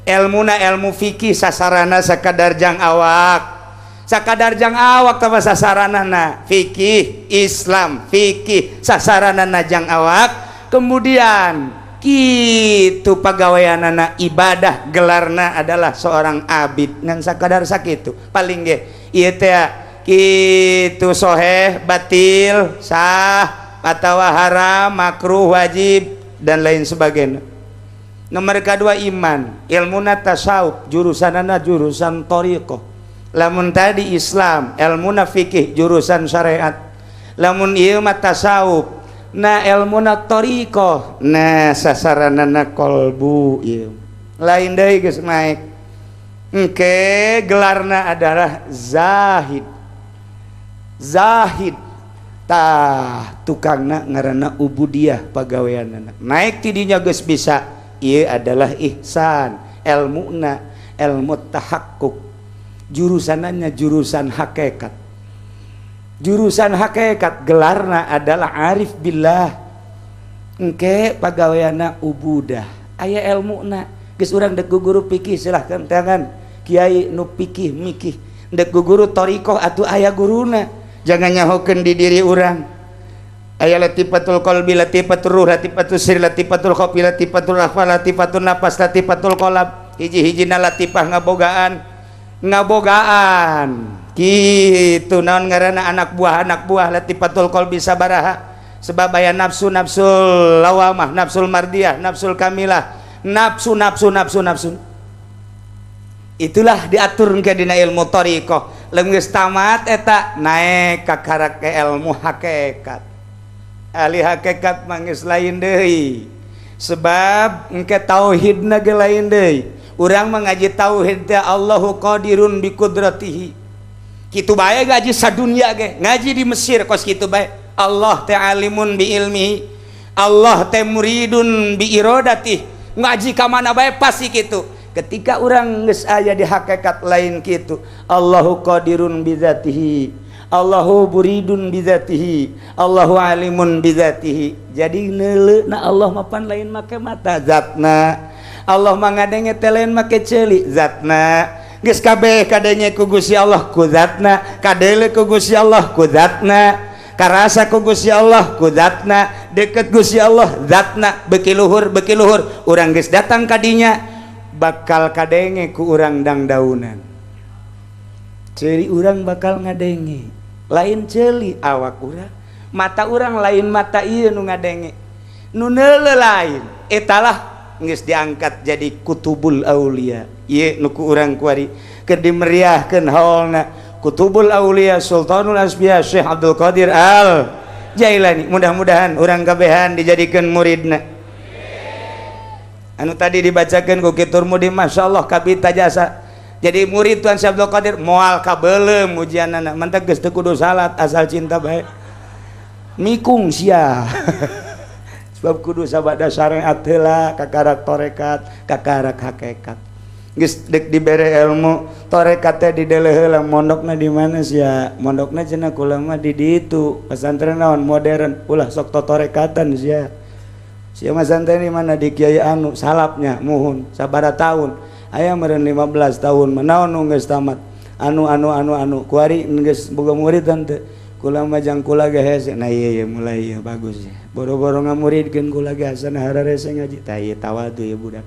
ilmuna ilmu fikih sasarana sakadar jang awak tama sasaranana fikih Islam fikih sasaranana jang awak kemudian kitu pagaweanana ibadah gelarna adalah seorang abid ngan sakadar sakitu paling ge ieu teh kitu soheh batil sah atawa haram makruh wajib dan lain sebagainya nomor kedua iman ilmuna tasawuf jurusanana jurusan thariqah lamun tadi Islam ilmuna fikih jurusan syariat lamun ieu mah tasawuf na ilmuna thariqah nah sasaranana qalbu ieu lain deui geus naik engke gelarna adalah zahid tah tukangna ngaranna ubudiyah pagaweanana naik ti dinya geus bisa ieu adalah ihsan ilmuna ilmu tahakkuk jurusananya jurusan hakikat gelarna adalah arif billah engke pagaweana ubudah aya ilmuna geus urang dek guru fikih silahkan tangan kiai nu fikih mikih dek guru thariqah atuh aya guruna jangan nyahokeun di diri urang aya latifatul qalbi latifatul ruh latifatul sir latifatul khafi latifatul akhfa latifatul nafas latifatul qalb hiji-hijina latifah ngabogaan Kitu naon ngaranna anak buah latifatul qalbi sabaraha, sebab aya nafsu lawamah, nafsul mardiyah, nafsul kamilah, nafsu. Itulah diatur ke dina ilmu thariqah. Leung geus tamat eta naek ka karak ilmu hakikat. Ahli hakikat mah geus lain deui. Sebab engke tauhidna ge lain deui. Urang mah ngaji tauhid teh Allahu qadirun bi qudratihi. Kitu bae ngaji sadunya ge, ngaji di Mesir kos kitu bae. Allah teh alimun bi ilmihi, Allah teh muridun bi iradati. Ngaji ka mana bae pasti kitu. Ketika orang geus aya di hakikat lain kitu, Allahu qadirun bi dzatihi, Allahu muridun bi dzatihi, Allahu alimun bi dzatihi. Jadi neuleuna Allah mapan lain make mata zatna, Allah mangadenge teh lain make ceuli zatna. Geus kabeh kadenge ku Gusti Allah ku zatna, kadele ku Gusti Allah ku zatna, karasa ku Gusti Allah ku zatna, deket Gusti Allah zatna, beuki luhur urang geus datang ka dinya bakal kadenge ku urang dangdaunan. Ceuli urang bakal ngadenge, lain ceuli awak urang, mata urang lain mata ieu nu ngadenge, nu neuleuh lain. Etalah geus diangkat jadi kutubul aulia. Ieu nu ku urang kuari keur dimeriahkeun haulna kutubul aulia Sultanul Asbiya Syekh Abdul Qadir Al Jailani. Mudah-mudahan urang kabehan dijadikeun muridna. Anu tadi dibacakeun ku Kitur Mudi masyaallah kabita jasa. Jadi murid Tuan Syekh Abdul Qadir moal kabeulem ujianana, mantep geus teu kudu salat asal cinta bae. Mikung sia. Sebab kudu sabada syariat heula ka karak tarekat, ka karak hakikat. Geus dek dibere ilmu tarekat teh dideleh heula mondokna di mana sia? Mondokna cenah kula mah di ditu, pesantren naon modern, ulah sok torekatan sia. Sia pesantren di mana di Kiai Anu salapnya muhun sabaraha taun. Aya meureun 15 tahun mah naon nu geus tamat. Anu kuari geus boga murid teu. Kula mah jang kula ge hese. Nah ieu mulai ieu bagus ya. Boro-boro ngamuridkeun kula ge asana hararese ngaji. Tah ieu tawadu ya budak.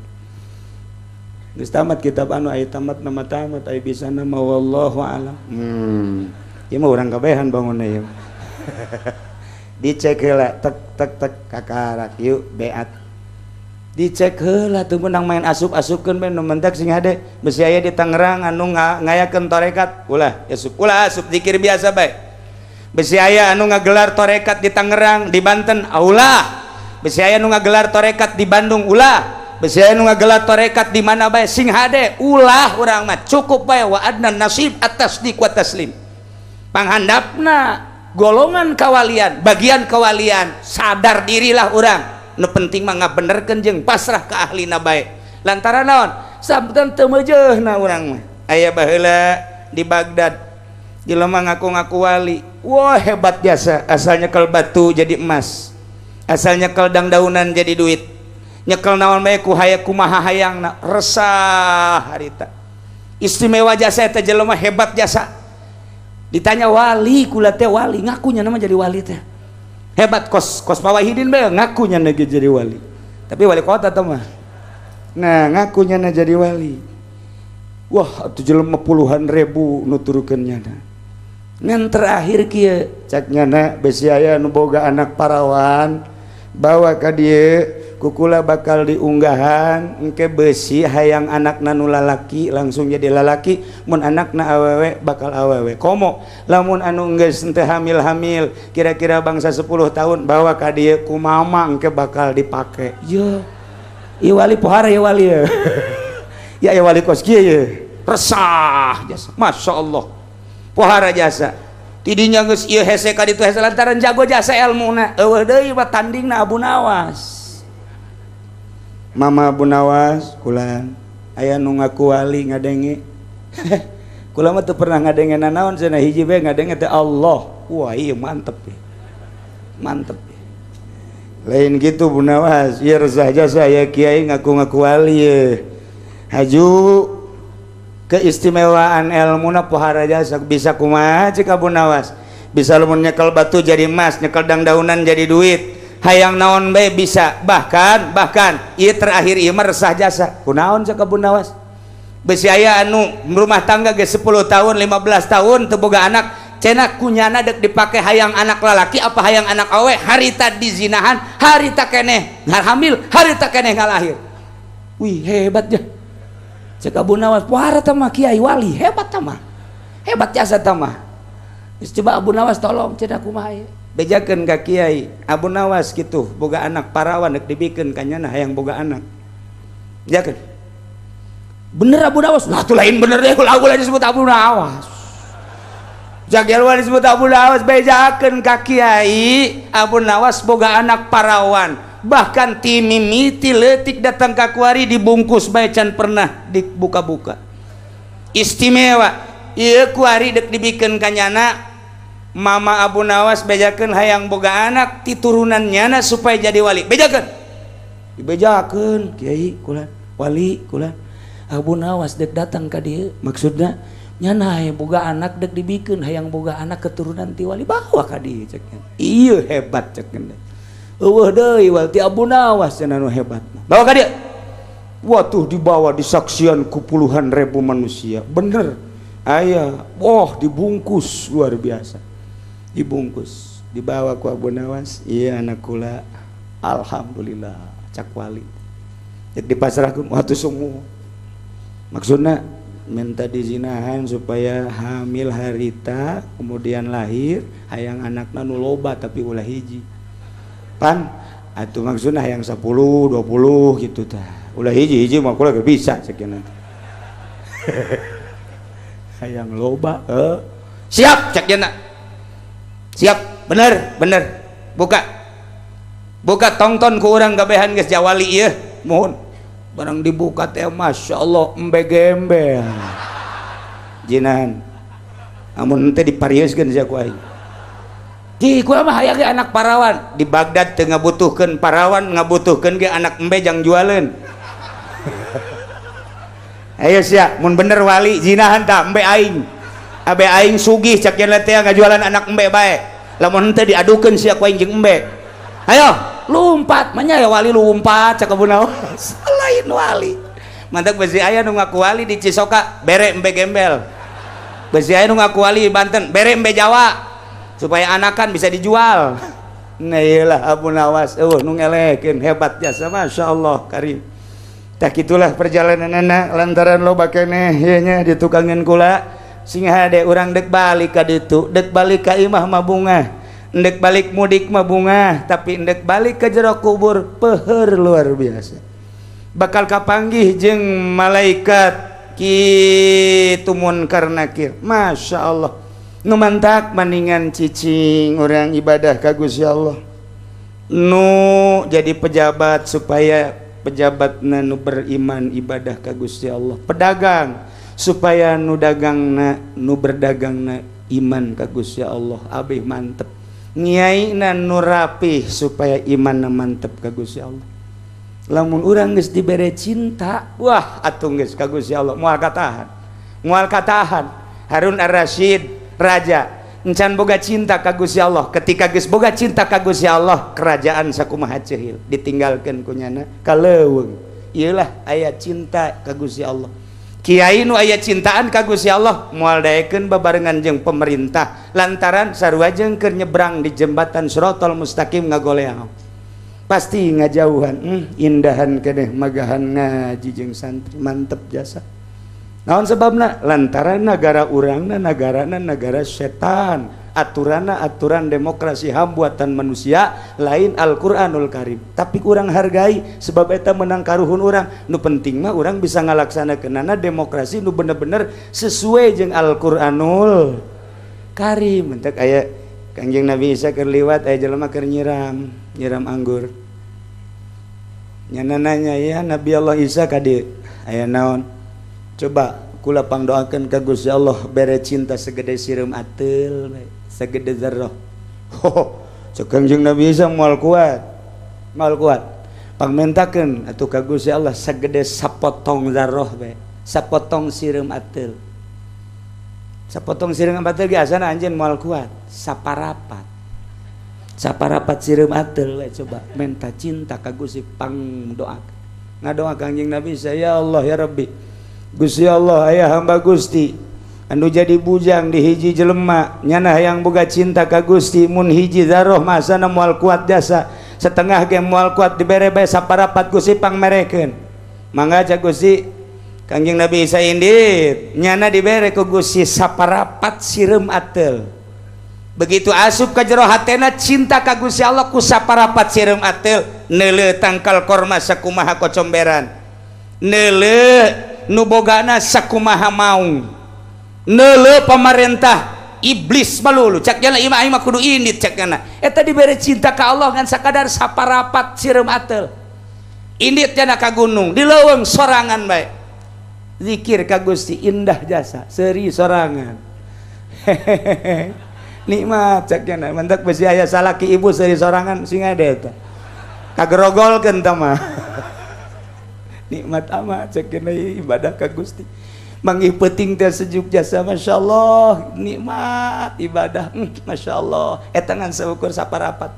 Geus tamat kitab anu aya tamat nama tamat aya bisana mah wallahu alam. Ieu mah urang kabehan bangunna ieu. Dicek heula tek kakarak yuk beat. Dicek heula teu meunang main asup-asupkeun bae nu mentek sing hade. Besi aya di Tangerang anu ngayakeun tarekat, ulah asup zikir biasa bae. Besi aya anu ngagelar tarekat di Tangerang, di Banten, ulah. Besi aya anu ngagelar tarekat di Bandung, ulah. Besi aya nu ngagelar tarekat di mana bae sing hade, ulah urang mah cukup bae wa adnan nasib at-tasdiq wa taslim. Panghandapna golongan kawalian, bagian kawalian, sadar dirilah urang. Nu penting mah ngabenerkeun jeung pasrah ka ahlina bae. Lantaran naon? Sabdan teu meujeuhna urang mah. Aya baheula di Baghdad jelema ngaku-ngaku wali. Wah hebat jasa, asal nyekel batu jadi emas. Asal nyekel dangdaunan jadi duit. Nyekel naon bae ku kumaha hayangna, resah harita. Istimewa jasa eta jelema hebat jasa. Ditanya wali, kula teh wali, ngakunya nama jadi wali teh. Hebat kos Pak Wahidin bae ngakunya lagi jadi wali. Tapi wali kota teh mah. Nah, ngakunya na jadi wali. Wah, atuh jelema puluhan ribu nuturkeun nyana. Ngan terakhir kieu cak nyana besi aya nu boga anak parawan bawa ka dieu kukula bakal diunggahan engke besi hayang anakna nu lalaki langsung jadi lalaki, mun anakna awewe bakal awewe. Komo lamun anu geus teu hamil kira-kira bangsa 10 tahun bawa ka dieu ku mama engke bakal dipake. Yo ieu wali pohara ya wali ya. Ya wali kos kieu ye resah jasa masyaallah pohara jasa tidinya geus ieu hese ka ditu hese lantaran jago jasa ilmuna. Eueuh deui mah tandingna Abu Nawas. Mama Abu Nawas kulan aya nu ngaku wali ngadenge. Kula mah teu pernah ngadenge nanaon cenah hiji bae ngadenge teh Allah. Wah ieu mantep ya. Mantep ya. Lain gitu Bu Nawas, ieu resah jasa ya kiai ngaku-ngaku wali ye. Haju keistimewaan ilmuna pohara jasa bisa kumaha cik Abu Nawas. Bisa lamun nyekel batu jadi emas, nyekel dangdaunan jadi duit. Hayang naon bae bisa, bahkan ieu terakhir ieu mah resah jasa. Kunaon cek Abu Nawas? besi aya anu rumah tangga ge 10 tahun 15 tahun teu boga anak cenah kunyana dek dipake hayang anak lalaki apa hayang anak awe harita dizinahan harita keneh hamil harita keneh ngalahir. Wih hebat ya cek Abu Nawas puara tamah kiai wali hebat tamah hebat jasa tamah. Coba Abu Nawas tolong cenah kumaha ieu bejakeun ka kiai Abu Nawas kitu boga anak parawan dek dibikeun kanyana hayang boga anak bejakeun bener Abu Nawas lah tuh lain bener deh kalau aku disebut Abu Nawas jagelwan disebut Abu Nawas bejakeun ka kiai Abu Nawas boga anak parawan bahkan timimiti leutik datang ka kuari dibungkus bae can pernah dibuka-buka istimewa ieu kuari dek dibikeun kanyana Mama Abu Nawas bejakeun hayang boga anak titurunannya supaya jadi wali bejakeun dibejakeun kiai kulan wali kulan Abu Nawas dek datang ka dieu maksudna nyana hayang boga anak dek dibikeun hayang boga anak keturunan ti wali bawa ka dieu cekeun ieu hebat cekeun eueuh deui wal ti Abu Nawas cenah nu hebat bawa ka dieu watuh dibawa disaksian ku puluhan ribu manusia bener aya dibungkus luar biasa dibungkus dibawa ku Abu Nawas iya anak kula alhamdulillah cak wali dipasrahkeun watu semua maksudna minta dizinahan supaya hamil harita kemudian lahir hayang anakna nu loba tapi ulah hiji pan atuh maksudna hayang 10 20 gitu tah ulah hiji mah kula ge bisa cek nanti hayang loba siap cek jana siap bener buka tongton ku urang gabehan geus jawali ieu mohon barang dibuka teh Masya Allah embe gembel jinan amun teh diparieuskeun sia ku aing di kumaha mah aya ge anak parawan di Bagdad teu ngabutuhkeun parawan ngabutuhkeun ge anak embe jang jualeun ayo sia mun bener wali zinahan tah embe aing abe aing sugih cak yen teh ngajualan anak embe bae lamun teh diadukeun sia ku aing jeung embe ayo lumpat manya ya wali lumpat cak Abu Nawas lain wali mantap besi aya nu ngaku wali di Cisoka bere embe gembel besi aya nu ngaku wali di Banten bere embe Jawa supaya anakan bisa dijual nah iyalah Abu Nawas nu ngelekeun hebat jasa Masya Allah karim tak itulah perjalanan anak lantaran loba keneh ieu nya ditukangin kula sing hade urang dek balik ka ditu dek balik ka imah mah bunga ndek balik mudik mah bunga tapi ndek balik ke jero kubur peuheur luar biasa bakal kapanggih jeung malaikat kitu munkar nakir Masya Allah nu mantak maningan cicing orang ibadah ka Gusti Allah nu jadi pejabat supaya pejabatna nu beriman ibadah ka Gusti Allah pedagang supaya nu dagangna nu berdagangna iman ka Gusti Allah abih mantep nyaina nu rapih supaya imanna mantep ka Gusti Allah lamun urang geus dibere cinta wah atuh geus ka Gusti Allah moal katahan Harun Ar-Rasyid raja encan boga cinta ka Gusti Allah ketika geus boga cinta ka Gusti Allah kerajaan sakumaha ceuhil ditinggalkeun ku nyana kaleuweung ieulah aya cinta ka Gusti Allah kiai nu aya cintaan ka Gusti Allah moal daekeun babarengan jeung pemerintah lantaran sarua jeung keur nyebrang di jembatan Siratal Mustaqim ngagoleang pasti ngajauhan indahan keneh magahan ngaji jeung santri mantep jasa naon sebabna lantaran negara urangna nagarana nagara setan aturanna aturan demokrasi ham buatan manusia lain Al-Qur'anul Karim tapi kurang hargai sebab eta menang karuhun urang nu penting mah urang bisa ngalaksanakeunana demokrasi nu bener-bener sesuai jeung Al-Qur'anul Karim entek aya Kangjeng Nabi Isa keur liwat aya jelema keur nyiram anggur nyana nanya ya Nabi Allah Isa ka dieu aya naon coba kula pangdoakeun ka Gusti Allah bere cinta segede sireum ateul segede zarrah cek Kangjeng Nabi Isa moal kuat pangmentakeun atuh ka Gusti Allah segede sapotong zarrah bae sapotong sireum ateul sapotong sireum ateul ge asana anjeun moal kuat saparapat sireum ateul we coba menta cinta ka Gusti pangdoakeun ngadoa Kangjeng Nabi Isa ya Allah ya Rabbi Gusti Allah aya hamba Gusti anu jadi bujang di hiji jelema nyana yang boga cinta ka Gusti mun hiji zaroh masana moal kuat jasa setengah ge moal kuat dibere bae saparapat Gusti pangmerekeun mangga cak Gusti Kangjeng Nabi Isa indit nyana dibere ku Gusti saparapat sireum ateul begitu asup ka jero hatena cinta ka Gusti Allah ku saparapat sireum ateul neuleuh tangkal korma sakumaha kocomberan neuleuh nu bogana sakumaha maung neuleuh pamarentah iblis balulu cak jana imah imah kudu indit cak jana eta dibere cinta ka Allah ngan sakadar saparapat sireum ateul indit jana ka gunung di leuweung sorangan bae zikir ka Gusti indah jasa seuri sorangan hehehe nikmat cak jana mentek besi aya salaki ibu seuri sorangan sing ade eta kagerogolkeun tah mah nikmat amat cak jana ibadah ka Gusti mangih peuting teh sejuk jasa masyaallah nikmat ibadah Masya Allah eta ngan saukur saparapat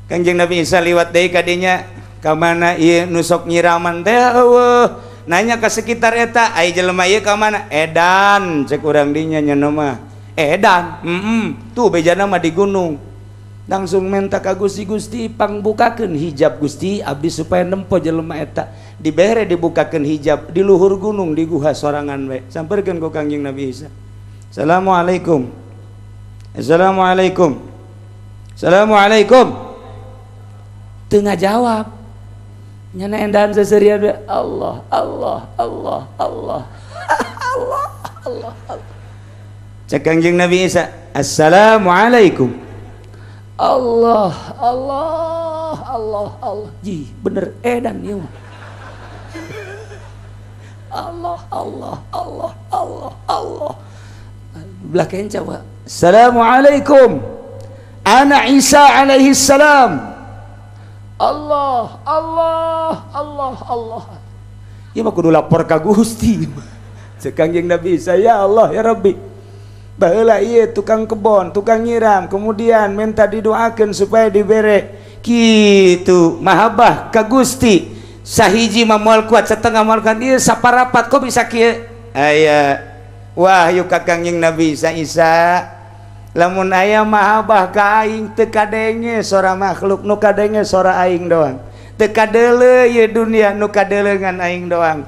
Kangjeng Nabi Isa liwat deui ka dinya ka mana ieu nu sok nyiraman teh eueuh nanya ke sekitar eta ai jelema ieu ka mana edan cek urang dinya nyeuna mah edan tuh bejana mah di gunung langsung minta ka Gusti Gusti pangbukakeun hijab Gusti abdi supaya nempo jelema eta dibere dibukakeun hijab di luhur gunung di guha sorangan we sampeurkeun ku Kangjeng Nabi Isa Assalamualaikum Assalamualaikum Assalamualaikum teu ngajawab nyana endahan seserian we Allah Allah Allah Allah Allah Allah Allah cek Kangjeng Nabi Isa Assalamualaikum Allah Allah Allah Allah ji bener edan ieu Allah Allah Allah Allah Allah belah kenca wa Assalamualaikum ana Isa alaihi salam Allah Allah Allah Allah ieu mah kudu lapor ka Gusti cek Kangjeng Nabi Isa ya Allah ya Rabbi baheula ieu tukang kebon tukang nyiram kemudian minta didoakeun supaya dibere kitu mahabbah ka Gusti sahiji mah moal kuat setengah moal kuat ieu saparapat kok bisa kieu aya wahyu ka Kangjeng Nabi Isa lamun aya mahabbah ka aing teu kadenge sora makhluk nu kadenge sora aing doang teu kadeuleu ieu dunia nu kadeuleu ngan aing doang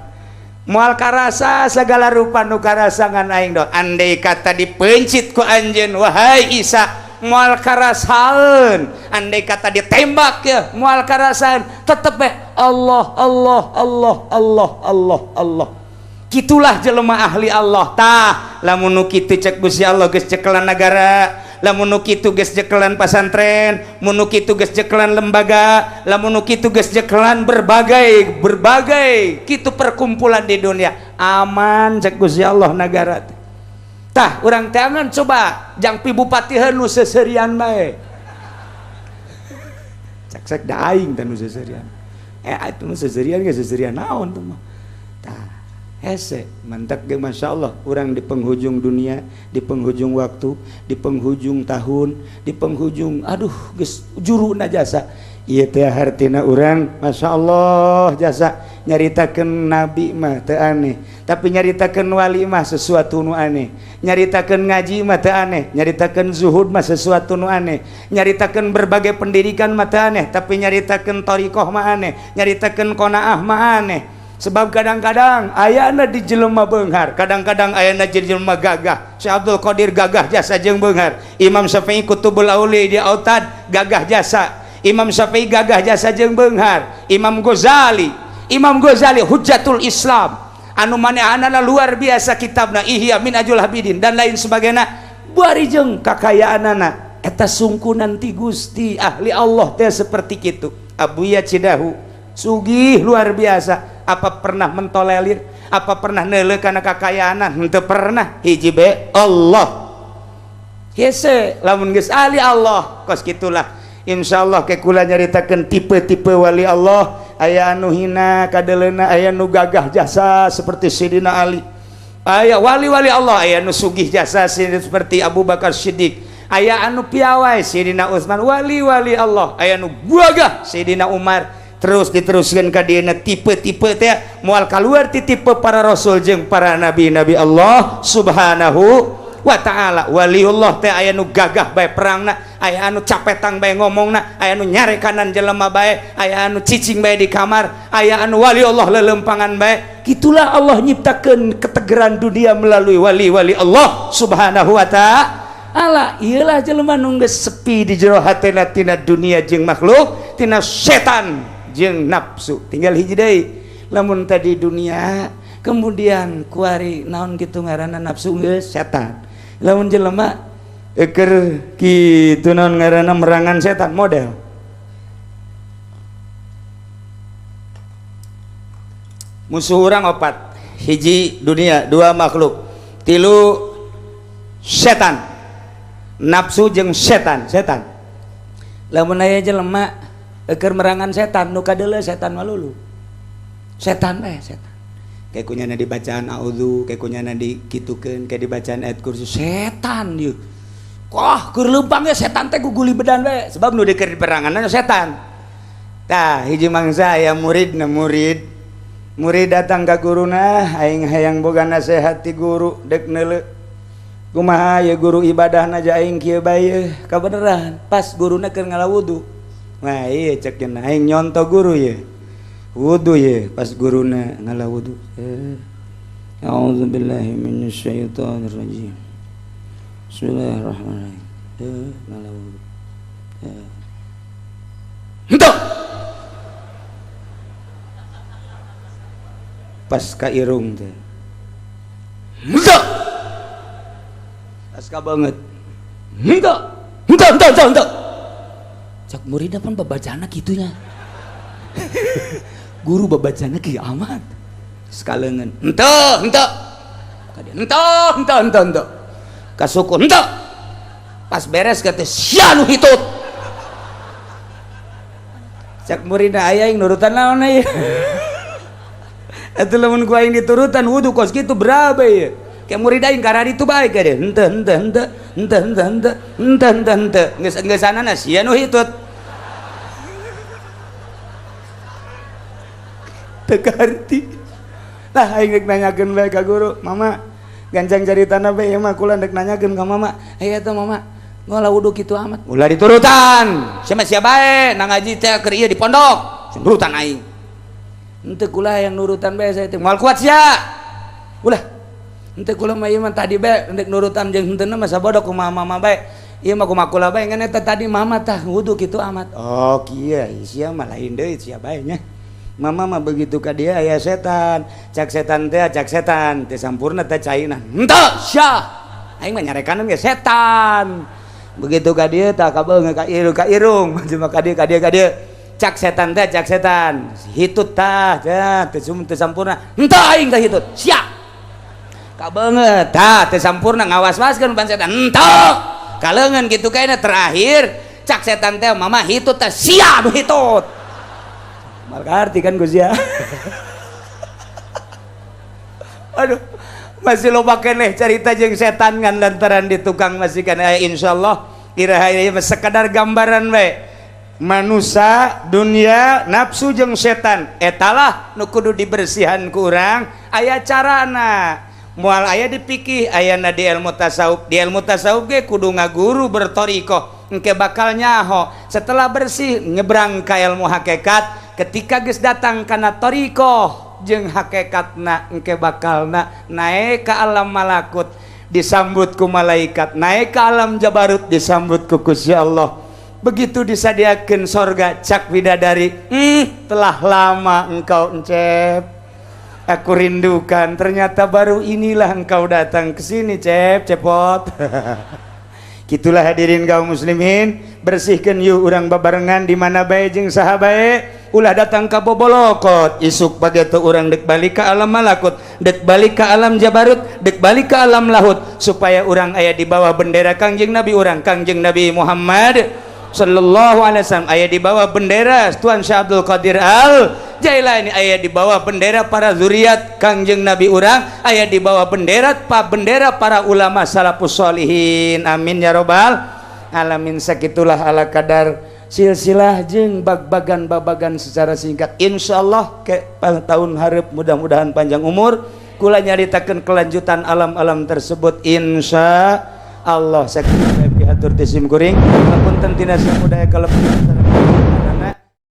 moal karasa segala rupa nu karasa ngan aing doang andai kata dipencit ku anjeun wahai Isa moal karasaeun andai kata ditembak ya moal karasaeun tetep we Allah Allah Allah Allah Allah Allah kitulah jelema ahli Allah tah lamun nu kitu cek Gusti Allah geus cekelan nagara lamun nu kitu geus cekelan pasantren mun nu kitu geus cekelan lembaga lamun nu kitu geus cekelan berbagai kitu perkumpulan di dunia aman cek Gusti Allah nagara tah urang teh angan coba jang pi bupati nu seserian bae cek da aing teh nu seserian itu nu seserian ge seserian naon tuh mah tah hese mantak ge masyaallah urang di penghujung dunia di penghujung waktu di penghujung tahun di penghujung aduh geus juruna jasa ieu teh hartina urang masyaallah jasa nyaritakeun nabi mah teu aneh tapi nyaritakeun wali mah sesuatu nu aneh nyaritakeun ngaji mah teu aneh nyaritakeun zuhud mah sesuatu nu aneh nyaritakeun berbagai pendidikan mah teu aneh tapi nyaritakeun thariqah mah aneh nyaritakeun qanaah mah aneh sebab kadang-kadang ayana di jelema beunghar kadang-kadang ayana di jelema gagah Syekh Abdul Qadir gagah jasa jeung beunghar Imam Syafi'i Kutubul Auli di Autad gagah jasa Imam Syafi'i gagah jasa jeung beunghar Imam Ghazali Hujjatul Islam anu manehanana luar biasa kitabna Ihya min Ajul Habidin dan lain sebagainya bari jeung kakayaanana eta sungkunan ti Gusti ahli Allah teh seperti kitu Abuya Cidahu sugih luar biasa apa pernah mentolelir apa pernah neuleuh kana kakayaanan henteu pernah hiji be Allah hese lamun geus ahli Allah kos kitulah insyaallah ke kula nyaritakeun tipe-tipe wali Allah aya anu hina kadeleuna aya nu gagah jasa seperti Sidina Ali aya wali-wali Allah aya nu sugih jasa seperti Abu Bakar Siddiq aya anu piawai Sidina Utsman wali-wali Allah aya nu gagah Sidina Umar terus diteruskan ka dieuna tipe-tipe teh moal kaluar ti tipe para rasul jeung para nabi-nabi Allah subhanahu wa ta'ala. Waliullah teh aya nu gagah bae perangna, aya anu capetang bae ngomongna, aya anu nyare kanan jelema bae, aya anu cicing bae di kamar, aya anu waliullah lelempangan bae. Gitulah Allah nyiptakeun ketegeran dunia melalui wali-wali Allah subhanahu wa ta'ala. Iyalah jelema nu geus sepi di jero hatena tina dunia jeung makhluk, tina setan jeung nafsu. Tinggal hiji deui, lamun tadi dunia kemudian kuari naon kitu ngaranna nafsu geus setan. Lamun jelema keur kitu naon ngaranna merangan setan model. Musuh urang opat, hiji dunia, dua makhluk, tilu setan, nafsu jeung setan. Lamun aya jelema keur merangan setan nu kadeuleu setan walulu. Setan setan. Kayak kunyana dibacaan a'udzu, kayak kunyana dikitukeun, kayak dibacaan ayat kursi setan ieu. Wah, keur leumpang ge setan teh guguli bedan we, sebab nu keur diperanganna setan. Tah, hiji mangsa aya murid datang ka guruna, aing hayang boga nasehat ti guru dek neuleu. Kumaha ya guru ibadahna ja aing kieu bae, kabeneran pas guruna keur ngalawudu. Wah, ieu cek cenah aing nyonto guru ye. Wudu ye pas guruna ngalawudu. A'udzubillahi minasyaitonir rajim. Bismillahirrahmanirrahim. Ngalawudu. Henteu. Pas ka irung teh. Henteu. Pas ka banget. Henteu. Cak muridna pun babacana kitunya. Guru babacana kieu amat sekaleungeun henteu kasuku henteu pas beres kata sia nu hitut cak muridna aya aing nurutan naon ieu atuh lamun ku aing diturutan wudu kos kitu berapa ieu kayak murid aing karena ditu bae ka deh henteu geus sanana sia nu hitut tegarti lah aing rek nanyakeun bae ka guru mama gancang caritana bae mah kula rek nanyakeun ka mama aya teh mama ngolah wudu kitu amat ulah diturutan sia bae na ngaji teh keur ieu di pondok nurutan aing henteu kula yang nurutan bae saya teh moal kuat sia ulah henteu kula mah ieu mah tadi bae rek nurutan jeung henteu mah sabodok kumaha mama bae ieu mah kumaha kula bae ngan eta tadi mama tah wudu kitu amat oh kieu sia mah lain deui sia bae nya mama mah begitu ka dia aya setan cak setan teh sampurna teh caina henteu sia aing mah nyarekanna ge setan begitu ka dia tah kabeung ka irung cuma ka dia cak setan hitut tah teh sampurna henteu aing teh hitut sia kabeung tah teh sampurna ngawas-waskeun ban setan henteu kaleungeun kitu kaena terakhir cak setan teh mama hitut teh sia nu hitut marka arti kan Gus ya. Aduh, masih loba keneh cerita jeung setan ngan lantaran di tukang masih kan insyaallah iraha ieu sekedar gambaran we. Manusia, dunia, nafsu jeung setan etalah nu kudu dibersihan ku urang aya carana. Moal aya dipikih ayana di ilmu tasawuf ge kudu ngaguru bertorikoh engke bakal nyaho setelah bersih nyebrang ka ilmu hakikat ketika geus datang kana torikoh jeung hakikatna engke bakalna naik ka alam malakut disambut ku malaikat naik ka alam jabarut disambut ku Gusti Allah begitu disadiakeun sorga cak bidadari telah lama engkau encep aku rindukan ternyata baru inilah engkau datang ke sini cepot gitulah hadirin kaum muslimin bersihkeun yuk urang babarengan di mana bae jeung saha bae ulah datang ka bobolokot isuk bagetu urang dek balik ka alam malakut dek balik ka alam jabarut dek balik ka alam lahut supaya urang aya di bawah bendera Kangjeng Nabi urang Kangjeng Nabi Muhammad sallallahu alaihi wasallam aya di bawah bendera Tuan Syekh Abdul Qadir Al Jailani aya di bawah bendera para zuriat Kangjeng Nabi urang aya di bawah bendera para ulama salafus sholihin amin ya robbal alamin sakitulah ala kadar silsilah jeung babagan secara singkat insyaallah ke tahun hareup mudah-mudahan panjang umur kula nyaritakeun kelanjutan alam-alam tersebut insya Allah sakitu pihatur tisim kuring lamun tina budaya kalepan